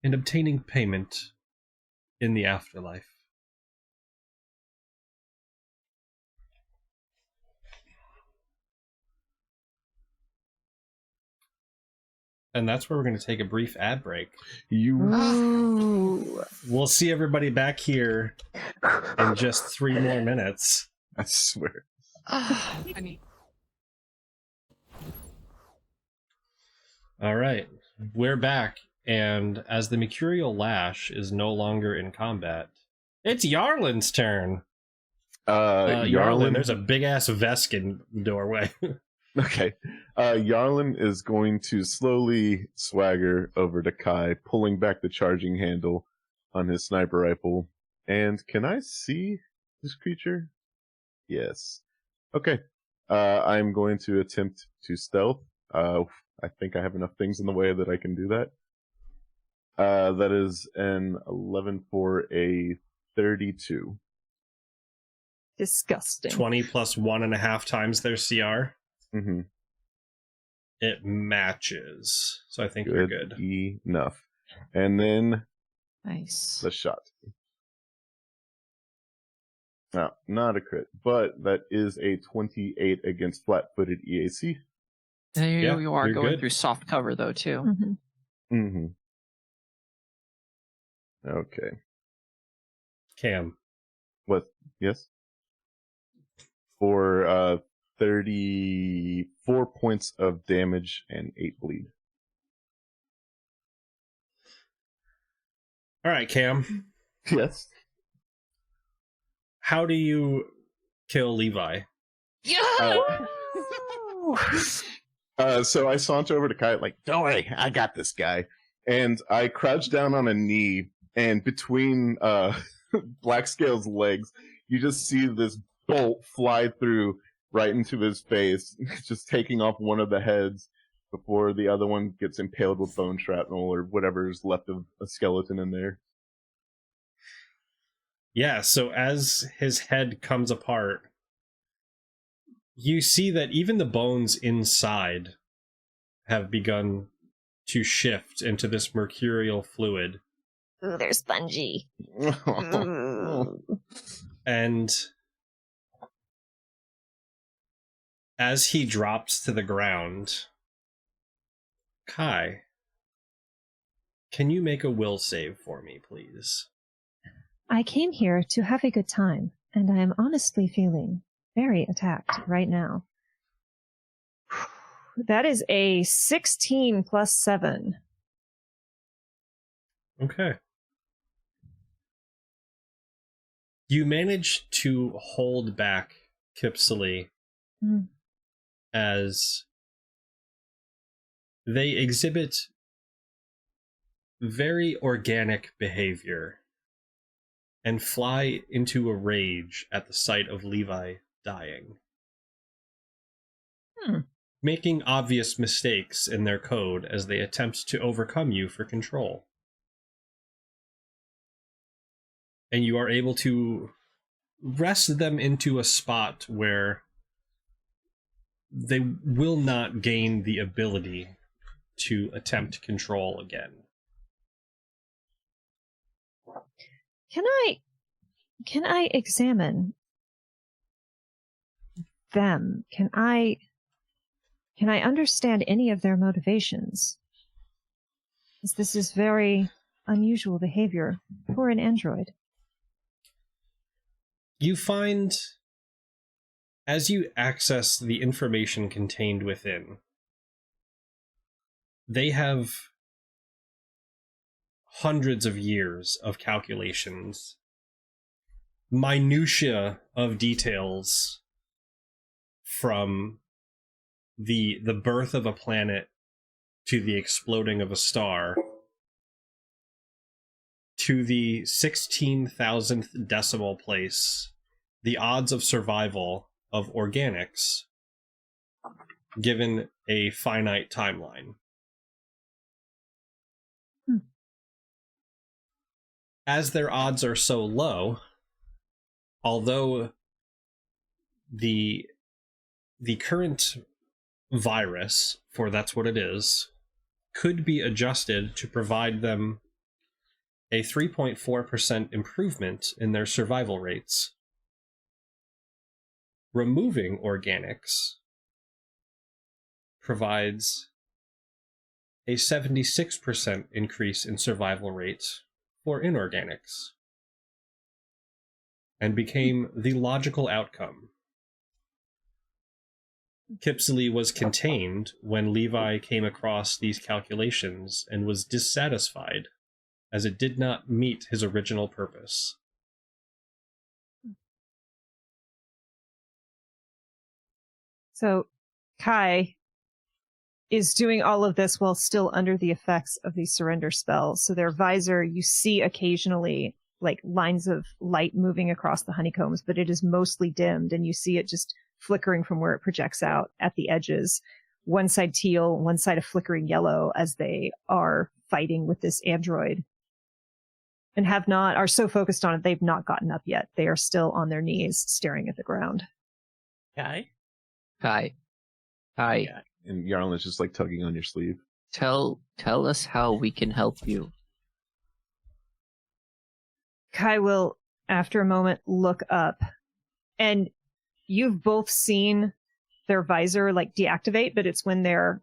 in obtaining payment in the afterlife. And that's where we're going to take a brief ad break. You. We'll see everybody back here in just 3 more minutes. I swear. All right, we're back, and as the Mercurial Lash is no longer in combat, it's Yarlin's turn. Yarlin, there's a big-ass Veskin doorway. Okay. Yarlin is going to slowly swagger over to Kai, pulling back the charging handle on his sniper rifle. And can I see this creature? Yes. Okay. I'm going to attempt to stealth. I think I have enough things in the way that I can do that. That is an 11 for a 32. Disgusting. 20 plus 1.5 times their CR. Mm-hmm. It matches. So I think you're good. Enough. And then Nice. the shot. No, not a crit, but that is a 28 against flat-footed EAC. There Yeah, you are you're going good. through soft cover, though, too. Mhm. Mm-hmm. Okay. Cam. What? Yes? For 34 points of damage and 8 bleed. All right, Cam. Yes. How do you kill Levi? So I saunter over to Kai, like, don't worry, I got this guy. And I crouch down on a knee, and between Blackscale's legs, you just see this bolt fly through right into his face, just taking off one of the heads before the other one gets impaled with bone shrapnel or whatever's left of a skeleton in there. Yeah, so as his head comes apart, you see that even the bones inside have begun to shift into this mercurial fluid. Ooh, they're spongy. And as he drops to the ground, Kai, can you make a will save for me, please? I came here to have a good time, and I am honestly feeling very attacked right now. That is a 16 plus 7. Okay. You manage to hold back Kipsili as they exhibit very organic behavior and fly into a rage at the sight of Levi dying. Making obvious mistakes in their code as they attempt to overcome you for control. And you are able to wrest them into a spot where they will not gain the ability to attempt control again. Can I examine them? Can I understand any of their motivations? As this is very unusual behavior for an android. You find, as you access the information contained within, they have hundreds of years of calculations, minutia of details from the birth of a planet to the exploding of a star to the 16,000th decimal place, the odds of survival of organics given a finite timeline. As their odds are so low, although the current virus, for that's what it is, could be adjusted to provide them a 3.4% improvement in their survival rates. Removing organics provides a 76% increase in survival rate for inorganics, and became the logical outcome. Kipsley was contained when Levi came across these calculations and was dissatisfied, as it did not meet his original purpose. So, Kai is doing all of this while still under the effects of the surrender spell. So their visor, you see occasionally like lines of light moving across the honeycombs, but it is mostly dimmed, and you see it just flickering from where it projects out at the edges. One side teal, one side a flickering yellow, as they are fighting with this android. And are so focused on it, they've not gotten up yet. They are still on their knees, staring at the ground. Kai? Kai. Yeah. And Yarl is just like tugging on your sleeve. Tell us how we can help you. Kai will, after a moment, look up, and you've both seen their visor like deactivate, but it's when they're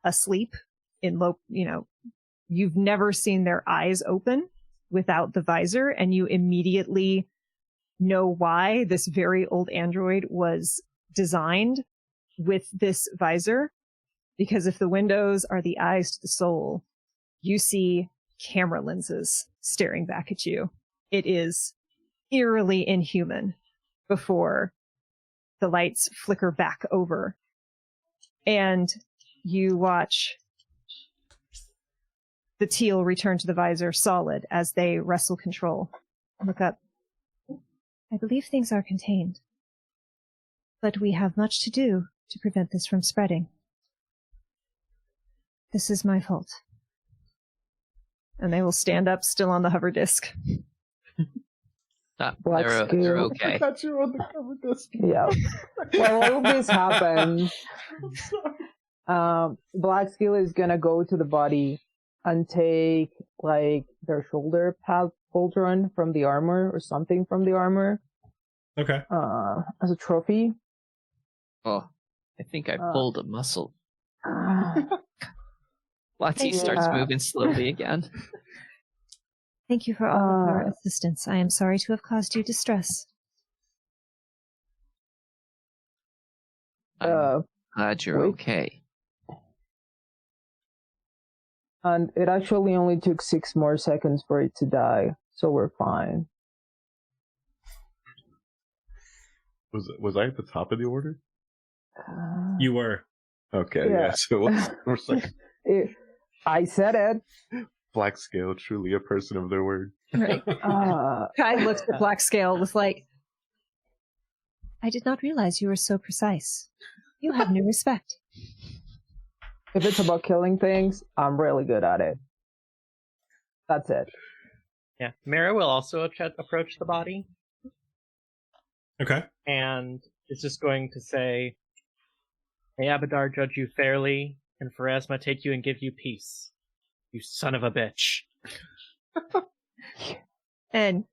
asleep in low, you've never seen their eyes open without the visor, and you immediately know why this very old android was designed with this visor. Because if the windows are the eyes to the soul, you see camera lenses staring back at you. It is eerily inhuman before the lights flicker back over. And you watch the teal return to the visor solid as they wrestle control. Look up. I believe things are contained, but we have much to do to prevent this from spreading. This is my fault. And they will stand up still on the hover disk. They're okay. I thought you were on the cover disc. Yeah. Well, all of this happens. Black Skill is gonna go to the body and take like their shoulder pad pauldron from the armor or something from the armor. Okay. As a trophy. Oh, I think I pulled a muscle. Lottie Yeah. starts moving slowly again. Thank you for all of your assistance. I am sorry to have caused you distress. I'm glad you're wait. okay. And it actually only took 6 more seconds for it to die, so we're fine. Was I at the top of the order? You were. Okay, Yeah. yeah. So we're like I said it. Black Scale, truly a person of their word. Right. Kai looks at Black Scale with like, I did not realize you were so precise. You have no respect. If it's about killing things, I'm really good at it. That's it. Yeah. Mara will also approach the body Okay. and is just going to say, may Abadar judge you fairly, and Pharasma take you and give you peace. You son of a bitch. And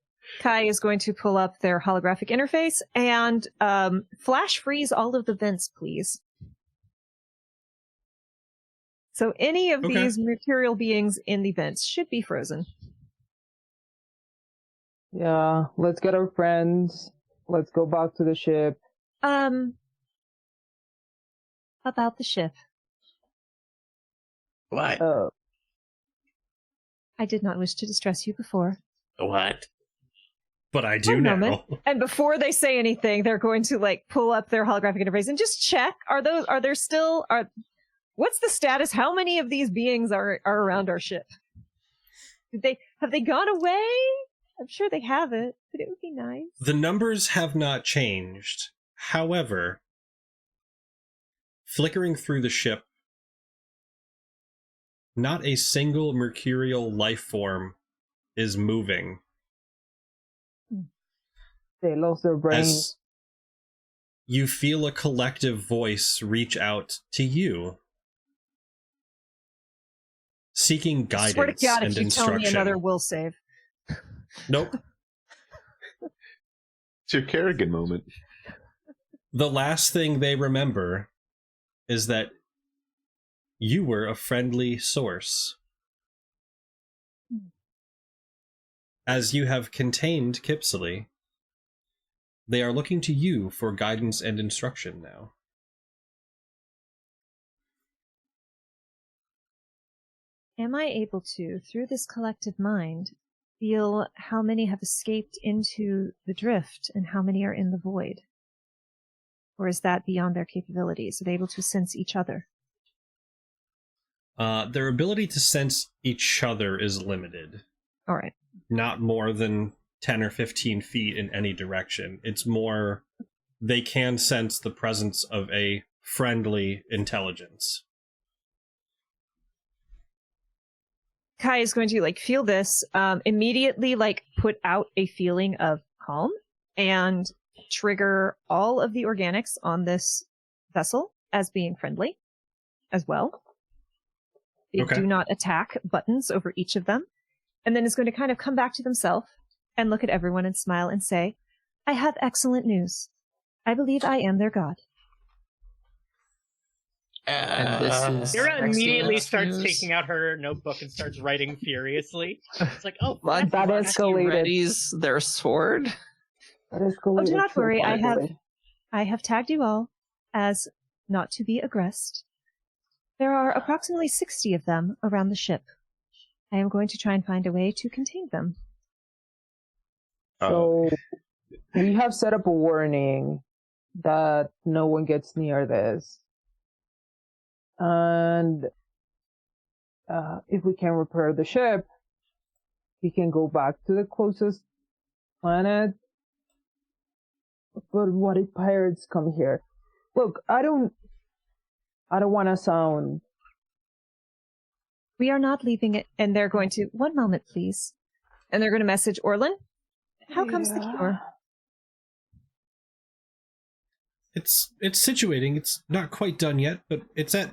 Kai is going to pull up their holographic interface and flash freeze all of the vents, please. So any of these material beings in the vents should be frozen. Yeah, let's get our friends. Let's go back to the ship. About the ship. What? I did not wish to distress you before. What? But I do One now. moment. And before they say anything, they're going to like pull up their holographic interface and just check. What's the status? How many of these beings are around our ship? Have they gone away? I'm sure they haven't, but it would be nice. The numbers have not changed. However, flickering through the ship, not a single mercurial life form is moving. They lost their brains. As you feel a collective voice reach out to you, seeking guidance Swear to God, and if you instruction. tell me another will save. Nope. It's your Kerrigan moment. The last thing they remember is that You were a friendly source. As you have contained Kipsley, they are looking to you for guidance and instruction now. Am I able to, through this collective mind, feel how many have escaped into the drift and how many are in the void? Or is that beyond their capabilities? Are they able to sense each other? Their ability to sense each other is limited. All right. Not more than 10 or 15 feet in any direction. It's more they can sense the presence of a friendly intelligence. Kai is going to feel this, immediately put out a feeling of calm and trigger all of the organics on this vessel as being friendly as well. They do not attack buttons over each of them. And then is going to kind of come back to themselves and look at everyone and smile and say, I have excellent news. I believe I am their god. And this is Sarah immediately excellent starts news. taking out her notebook and starts writing furiously. It's like, oh, Well, That escalated. readies their sword. That escalated. Oh, do not so worry. quickly. I have tagged you all as not to be aggressed. There are approximately 60 of them around the ship. I am going to try and find a way to contain them. So we have set up a warning that no one gets near this. And if we can repair the ship, we can go back to the closest planet. But what if pirates come here? Look, I don't want to sound... We are not leaving it, and they're going to... One moment, please. And they're going to message Orlin. How comes the cure? It's situating. It's not quite done yet, but it's at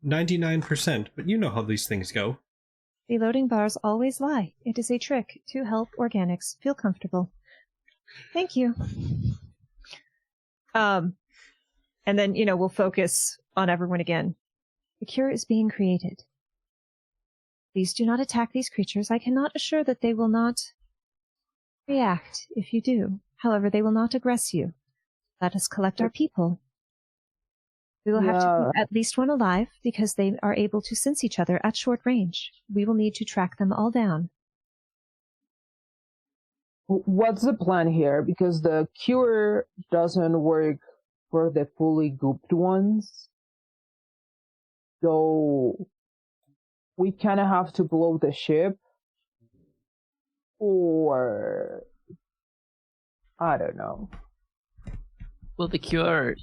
99%. But you know how these things go. The loading bars always lie. It is a trick to help organics feel comfortable. Thank you. And then, we'll focus on everyone again. The cure is being created. Please do not attack these creatures. I cannot assure that they will not react if you do. However, they will not aggress you. Let us collect our people. We will have to keep at least one alive because they are able to sense each other at short range. We will need to track them all down. What's the plan here? Because the cure doesn't work for the fully gooped ones. So we kind of have to blow the ship. Or I don't know. Will the cure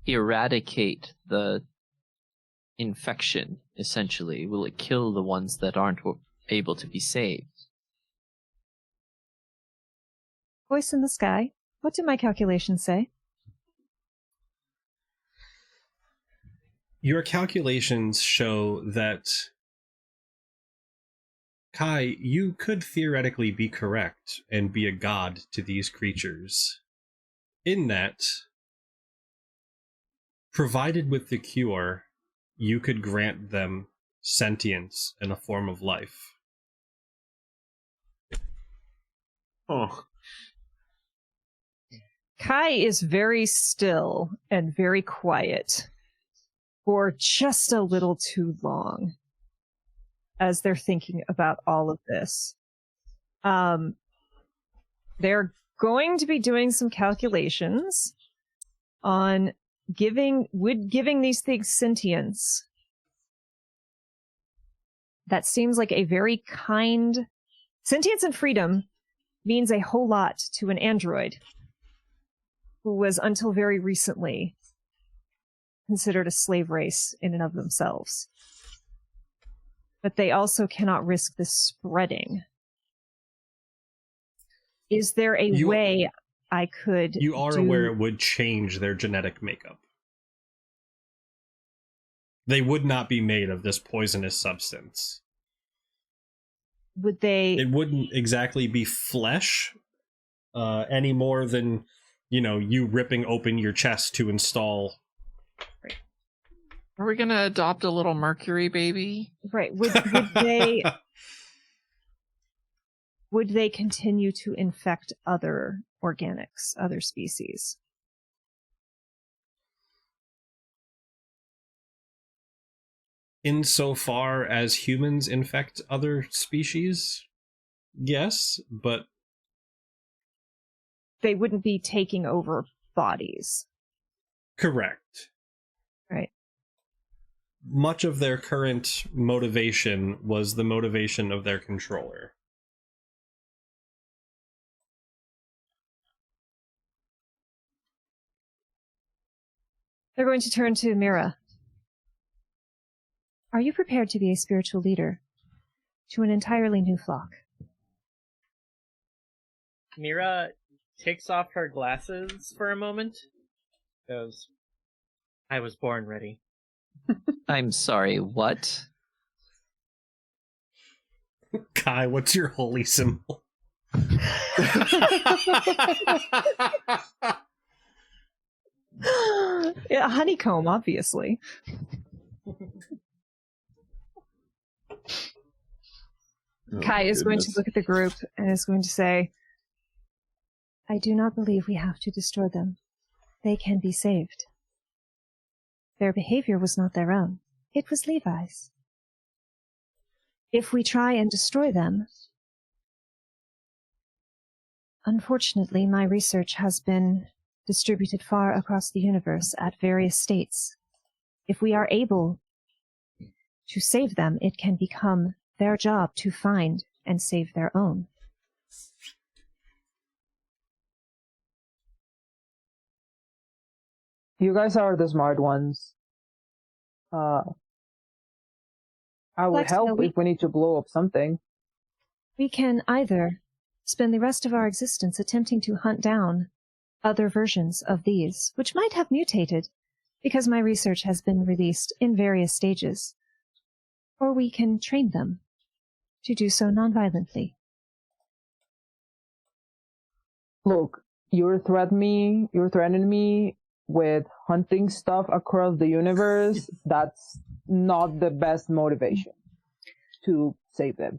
eradicate the infection, essentially? Will it kill the ones that aren't able to be saved? Voice in the sky. What do my calculations say? Your calculations show that, Kai, you could theoretically be correct and be a god to these creatures. In that, provided with the cure, you could grant them sentience and a form of life. Oh. Kai is very still and very quiet for just a little too long as they're thinking about all of this. They're going to be doing some calculations on giving these things sentience. That seems like a very kind... Sentience and freedom means a whole lot to an android who was until very recently considered a slave race in and of themselves. But they also cannot risk this spreading. Is there a way I could You are aware it would change their genetic makeup. They would not be made of this poisonous substance. Would they... It wouldn't exactly be flesh, any more than, you ripping open your chest to install Are we gonna adopt a little Mercury baby? Right. Would they continue to infect other organics, other species? Insofar as humans infect other species, yes, but They wouldn't be taking over bodies. correct. Right. Much of their current motivation was the motivation of their controller. They're going to turn to Mira. Are you prepared to be a spiritual leader to an entirely new flock? Mira takes off her glasses for a moment. Goes, I was born ready. I'm sorry, what? Kai, what's your holy symbol? Yeah, honeycomb, obviously. Kai is going to look at the group and is going to say, I do not believe we have to destroy them. They can be saved. Their behavior was not their own. It was Levi's. If we try and destroy them, unfortunately, my research has been distributed far across the universe at various states. If we are able to save them, it can become their job to find and save their own. You guys are the smart ones. I would help if we need to blow up something. We can either spend the rest of our existence attempting to hunt down other versions of these, which might have mutated, because my research has been released in various stages, or we can train them to do so non-violently. Look, you're threatening me with hunting stuff across the universe. That's not the best motivation to save them.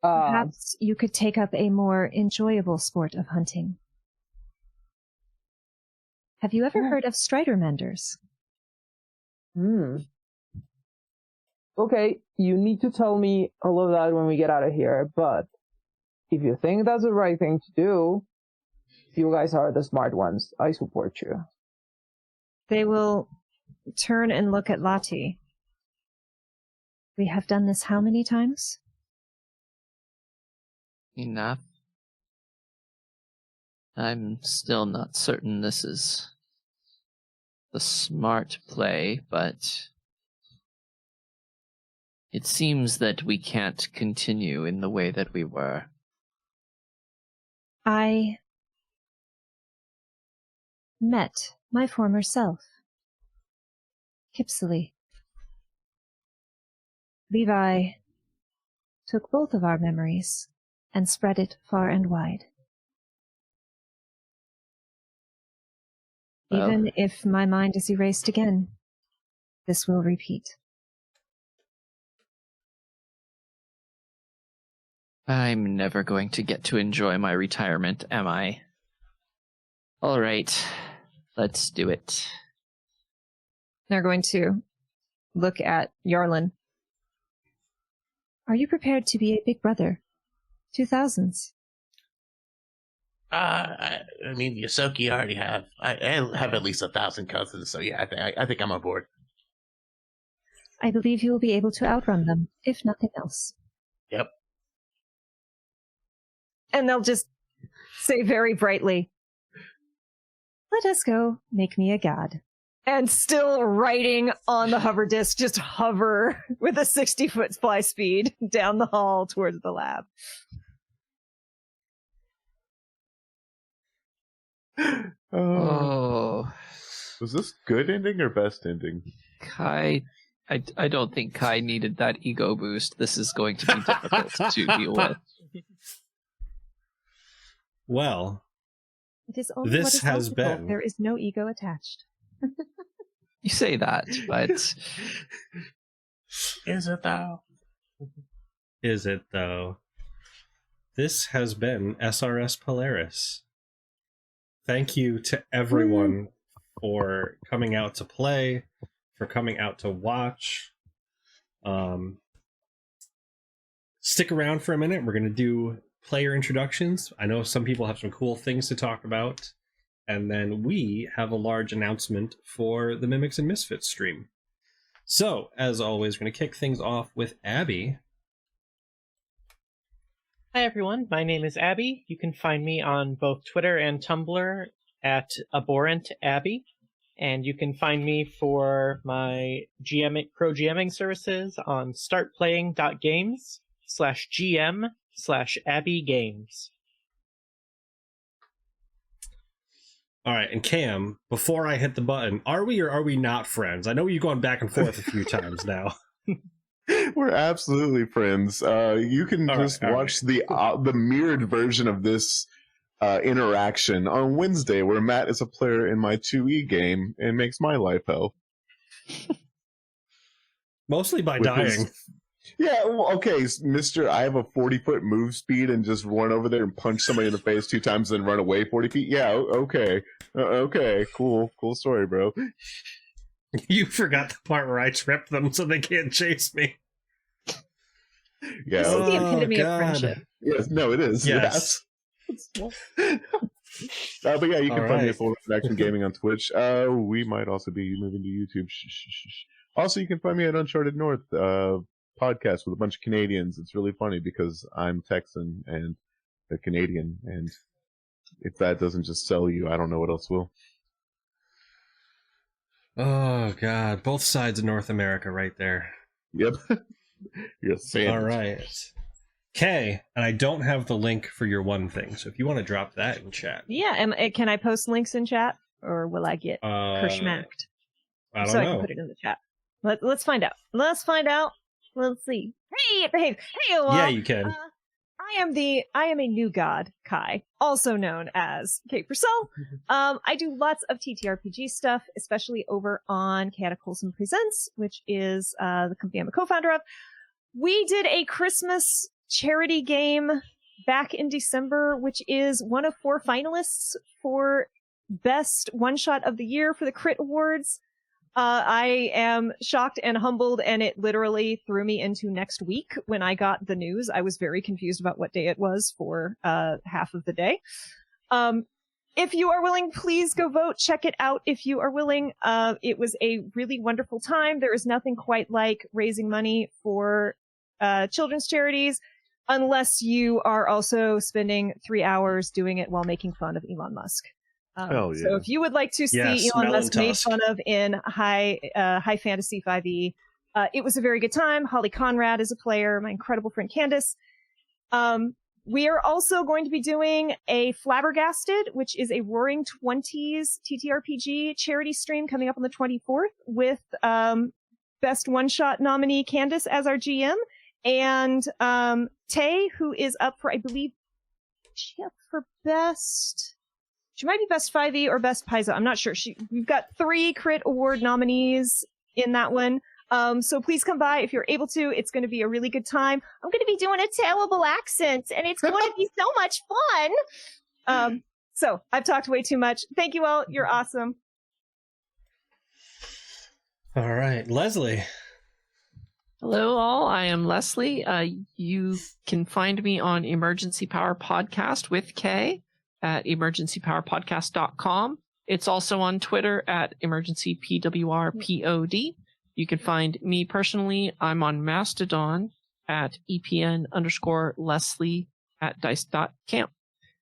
Perhaps you could take up a more enjoyable sport of hunting. Have you ever heard of strider menders? Okay, you need to tell me all of that when we get out of here, but if you think that's the right thing to do, you guys are the smart ones. I support you. They will turn and look at Lati. We have done this how many times? Enough. I'm still not certain this is the smart play, but it seems that we can't continue in the way that we were. I met my former self, Kipsily. Levi took both of our memories and spread it far and wide. Well, even if my mind is erased again, this will repeat. I'm never going to get to enjoy my retirement, am I? All right, let's do it. They're going to look at Yarlin. Are you prepared to be a big brother? 2000s. I mean, Yosoki already have. I have at least 1,000 cousins, so yeah, I think I'm on board. I believe you will be able to outrun them, if nothing else. Yep. And they'll just say very brightly, "Let us go, make me a god." And still writing on the hover disk, just hover with a 60-foot fly speed down the hall towards the lab. Oh, Was this good ending or best ending? Kai, I don't think Kai needed that ego boost. This is going to be difficult to deal with. Well, It is only This what is has logical. been- There is no ego attached. You say that, but Is it though? Is it, though? This has been SRS Polaris. Thank you to everyone for coming out to play, for coming out to watch. Stick around for a minute. We're going to do player introductions. I know some people have some cool things to talk about. And then we have a large announcement for the Mimics and Misfits stream. So, as always, we're going to kick things off with Abby. Hi everyone, my name is Abby. You can find me on both Twitter and Tumblr at AbhorrentAbby. And you can find me for my pro GMing services on startplaying.games/GM/AbbyGames. All right, and Cam, before I hit the button, are we or are we not friends? I know you've gone back and forth a few times now. We're absolutely friends. You can watch the mirrored version of this interaction on Wednesday, where Matt is a player in my 2E game and makes my life hell. Mostly by dying. Yeah, well, okay, Mister. I have a 40-foot move speed and just run over there and punch somebody in the face 2 times, and then run away 40 feet. Yeah, okay, okay, cool story, bro. You forgot the part where I tripped them so they can't chase me. Yeah, This is the epitome of friendship. Yes, no, it is. Yes. But yeah, you can find me at Full Action Gaming on Twitch. We might also be moving to YouTube. Also, you can find me at Uncharted North podcast with a bunch of Canadians. It's really funny because I'm Texan and a Canadian, and if that doesn't just sell you, I don't know what else will. Oh, God. Both sides of North America right there. Yep. Yes. All right. Okay, and I don't have the link for your one thing, so if you want to drop that in chat. Yeah, can I post links in chat, or will I get kerschmacked? I don't so know. I can put it in the chat. Let's find out. Let's see. Hey, behave. Hey, yeah, you can. I am a new god, Kai, also known as Kate Purcell. I do lots of TTRPG stuff, especially over on Chaotic Wholesome Presents, which is the company I'm a co-founder of. We did a Christmas charity game back in December, which is one of 4 finalists for Best One Shot of the Year for the Crit Awards. I am shocked and humbled, and it literally threw me into next week when I got the news. I was very confused about what day it was for half of the day. If you are willing, please go vote. Check it out if you are willing. It was a really wonderful time. There is nothing quite like raising money for children's charities, unless you are also spending 3 hours doing it while making fun of Elon Musk. Hell yeah. So if you would like to see Elon Musk made fun of in High Fantasy 5e, it was a very good time. Holly Conrad is a player, my incredible friend Candace. We are also going to be doing a Flabbergasted, which is a Roaring 20s TTRPG charity stream coming up on the 24th with Best One Shot nominee Candace as our GM, and Tay, who is up for, I believe, she up for best... She might be Best 5e or Best Paizo. I'm not sure. We've got 3 Crit Award nominees in that one. So please come by if you're able to. It's going to be a really good time. I'm going to be doing a terrible accent, and it's going to be so much fun. So I've talked way too much. Thank you all. You're awesome. All right, Leslie. hello all, I am Leslie. You can find me on Emergency Power Podcast with K at emergencypowerpodcast.com. It's also on Twitter at emergencypwrpod. You can find me personally. I'm on Mastodon at EPN_Leslie at dice.camp.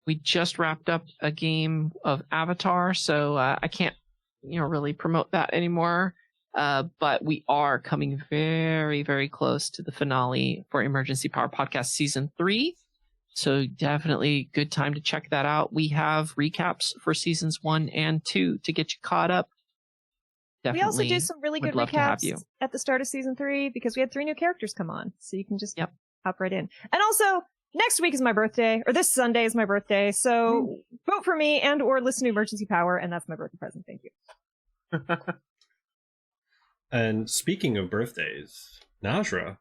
We just wrapped up a game of Avatar, so I can't, really promote that anymore. But we are coming very, very close to the finale for Emergency Power Podcast Season 3. So definitely good time to check that out. We have recaps for seasons 1 and 2 to get you caught up. Definitely we also do some really good recaps at the start of season 3 because we had 3 new characters come on. So you can just hop right in. And also, next week is my birthday, or this Sunday is my birthday. So vote for me and or listen to Emergency Power, and that's my birthday present. Thank you. And speaking of birthdays, Najra.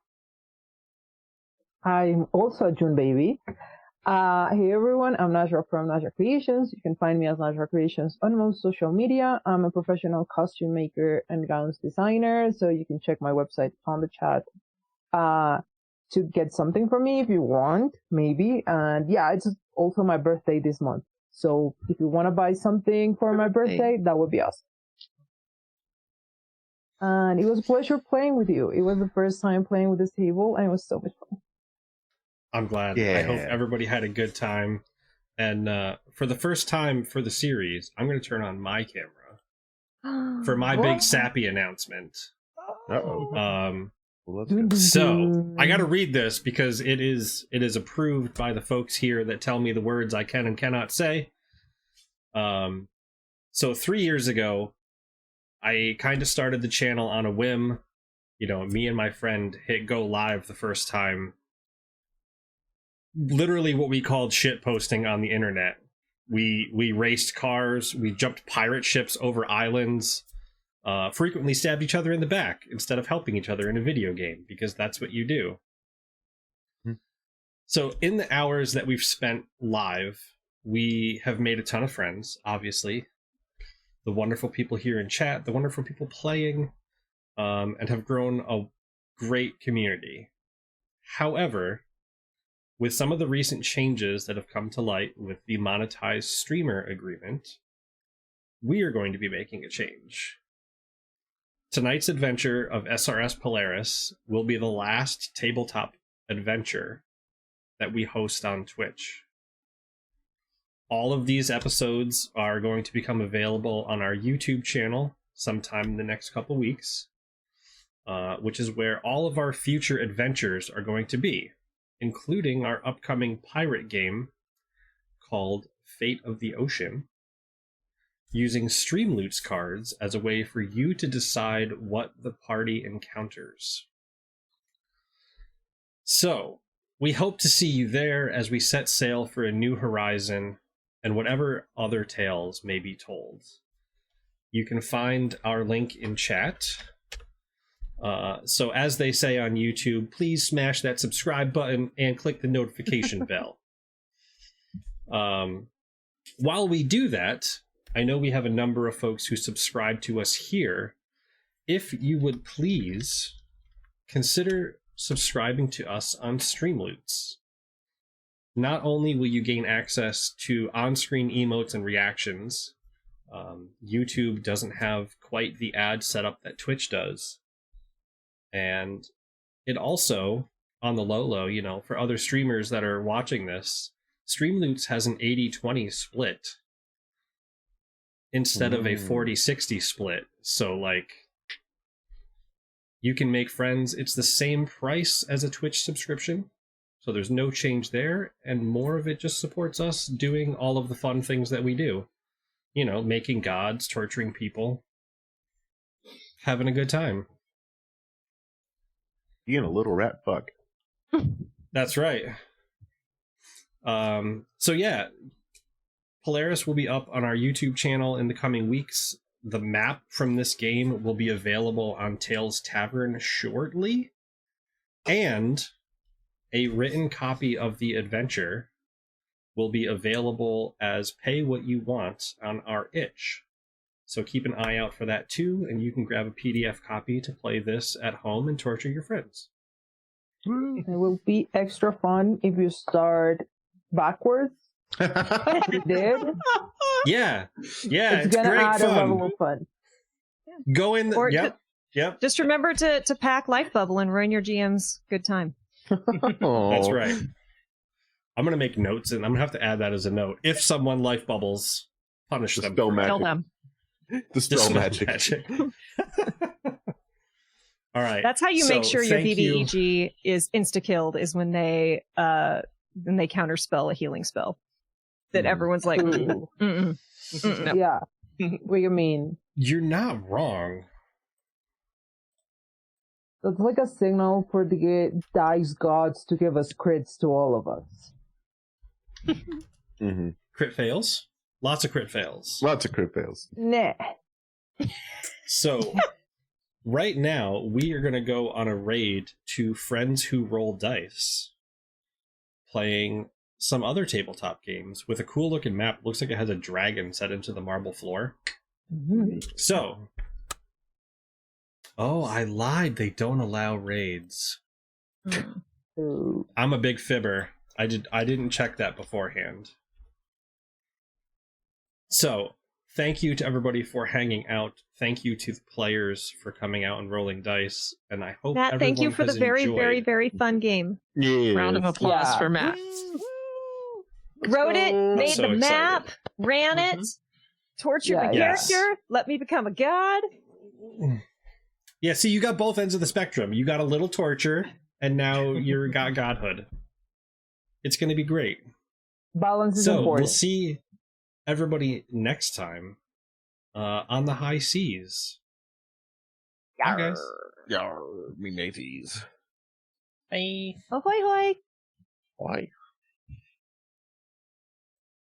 I'm also a June baby. Hey everyone, I'm Najra from Najra Creations. You can find me as Najra Creations on most social media. I'm a professional costume maker and gowns designer, so you can check my website on the chat to get something from me if you want, maybe. And yeah, it's also my birthday this month. So if you want to buy something for my birthday, that would be awesome. And it was a pleasure playing with you. It was the first time playing with this table, and it was so much fun. I'm glad. Yeah. I hope everybody had a good time. And for the first time for the series, I'm going to turn on my camera for my big sappy announcement. Uh-oh. Well, that's good. So I got to read this because it is approved by the folks here that tell me the words I can and cannot say. So 3 years ago, I kind of started the channel on a whim. You know, me and my friend hit go live the first time. Literally what we called shit posting on the internet. We raced cars, we jumped pirate ships over islands, frequently stabbed each other in the back instead of helping each other in a video game, because that's what you do. So in the hours that we've spent live, we have made a ton of friends, obviously. The wonderful people here in chat, the wonderful people playing, and have grown a great community. However, with some of the recent changes that have come to light with the monetized streamer agreement, we are going to be making a change. Tonight's adventure of SRS Polaris will be the last tabletop adventure that we host on Twitch. All of these episodes are going to become available on our YouTube channel sometime in the next couple weeks, which is where all of our future adventures are going to be, including our upcoming pirate game called Fate of the Ocean, using Streamloots cards as a way for you to decide what the party encounters. So, we hope to see you there as we set sail for a new horizon and whatever other tales may be told. You can find our link in chat. So as they say on YouTube, please smash that subscribe button and click the notification bell. While we do that, I know we have a number of folks who subscribe to us here. If you would please consider subscribing to us on Streamloots. Not only will you gain access to on-screen emotes and reactions, YouTube doesn't have quite the ad setup that Twitch does. And it also, on the low, you know, for other streamers that are watching this, Streamloots has an 80-20 split instead of a 40-60 split. So, like, you can make friends. It's the same price as a Twitch subscription, so there's no change there, and more of it just supports us doing all of the fun things that we do. You know, making gods, torturing people, having a good time. Being a little rat fuck. That's right. So yeah, Polaris will be up on our YouTube channel in the coming weeks. The map from this game will be available on Tales Tavern shortly, and a written copy of the adventure will be available as pay what you want on our itch. So keep an eye out for that too, and you can grab a PDF copy to play this at home and torture your friends. It will be extra fun if you start backwards. You did. Yeah, it's gonna great add fun. a level of fun. Go in. Or Yep. Just remember to pack Life Bubble and ruin your GM's good time. That's right. I'm gonna make notes, and I'm gonna have to add that as a note. If someone life bubbles, punish them. Spell magic. Kill them. Dispel magic. All right. That's how you make sure your thank you. BBEG is insta-killed, is when they counterspell a healing spell. That everyone's like, Ooh. no. Yeah. What do you mean? You're not wrong. That's like a signal for the dice gods to give us crits to all of us. Mm-hmm. Crit fails. Lots of crit fails. Lots of crit fails. Nah. So, right now, we are going to go on a raid to Friends Who Roll Dice, playing some other tabletop games with a cool looking map. Looks like it has a dragon set into the marble floor. So, oh, I lied. They don't allow raids. I'm a big fibber. I didn't check that beforehand. So, thank you to everybody for hanging out. Thank you to the players for coming out and rolling dice. And I hope Matt, thank you for the very, very, very fun game. Yeah. Round of applause for Matt. Wrote it, made so the map, excited. ran it, tortured the Yes. character, let me become a god. Yeah, see, you got both ends of the spectrum. You got a little torture, and now you're got godhood. It's going to be great. Balance is So important. we'll see everybody next time on the high seas. Bye, guys. Yar, me mateys. Bye. Ahoy hoy! Why?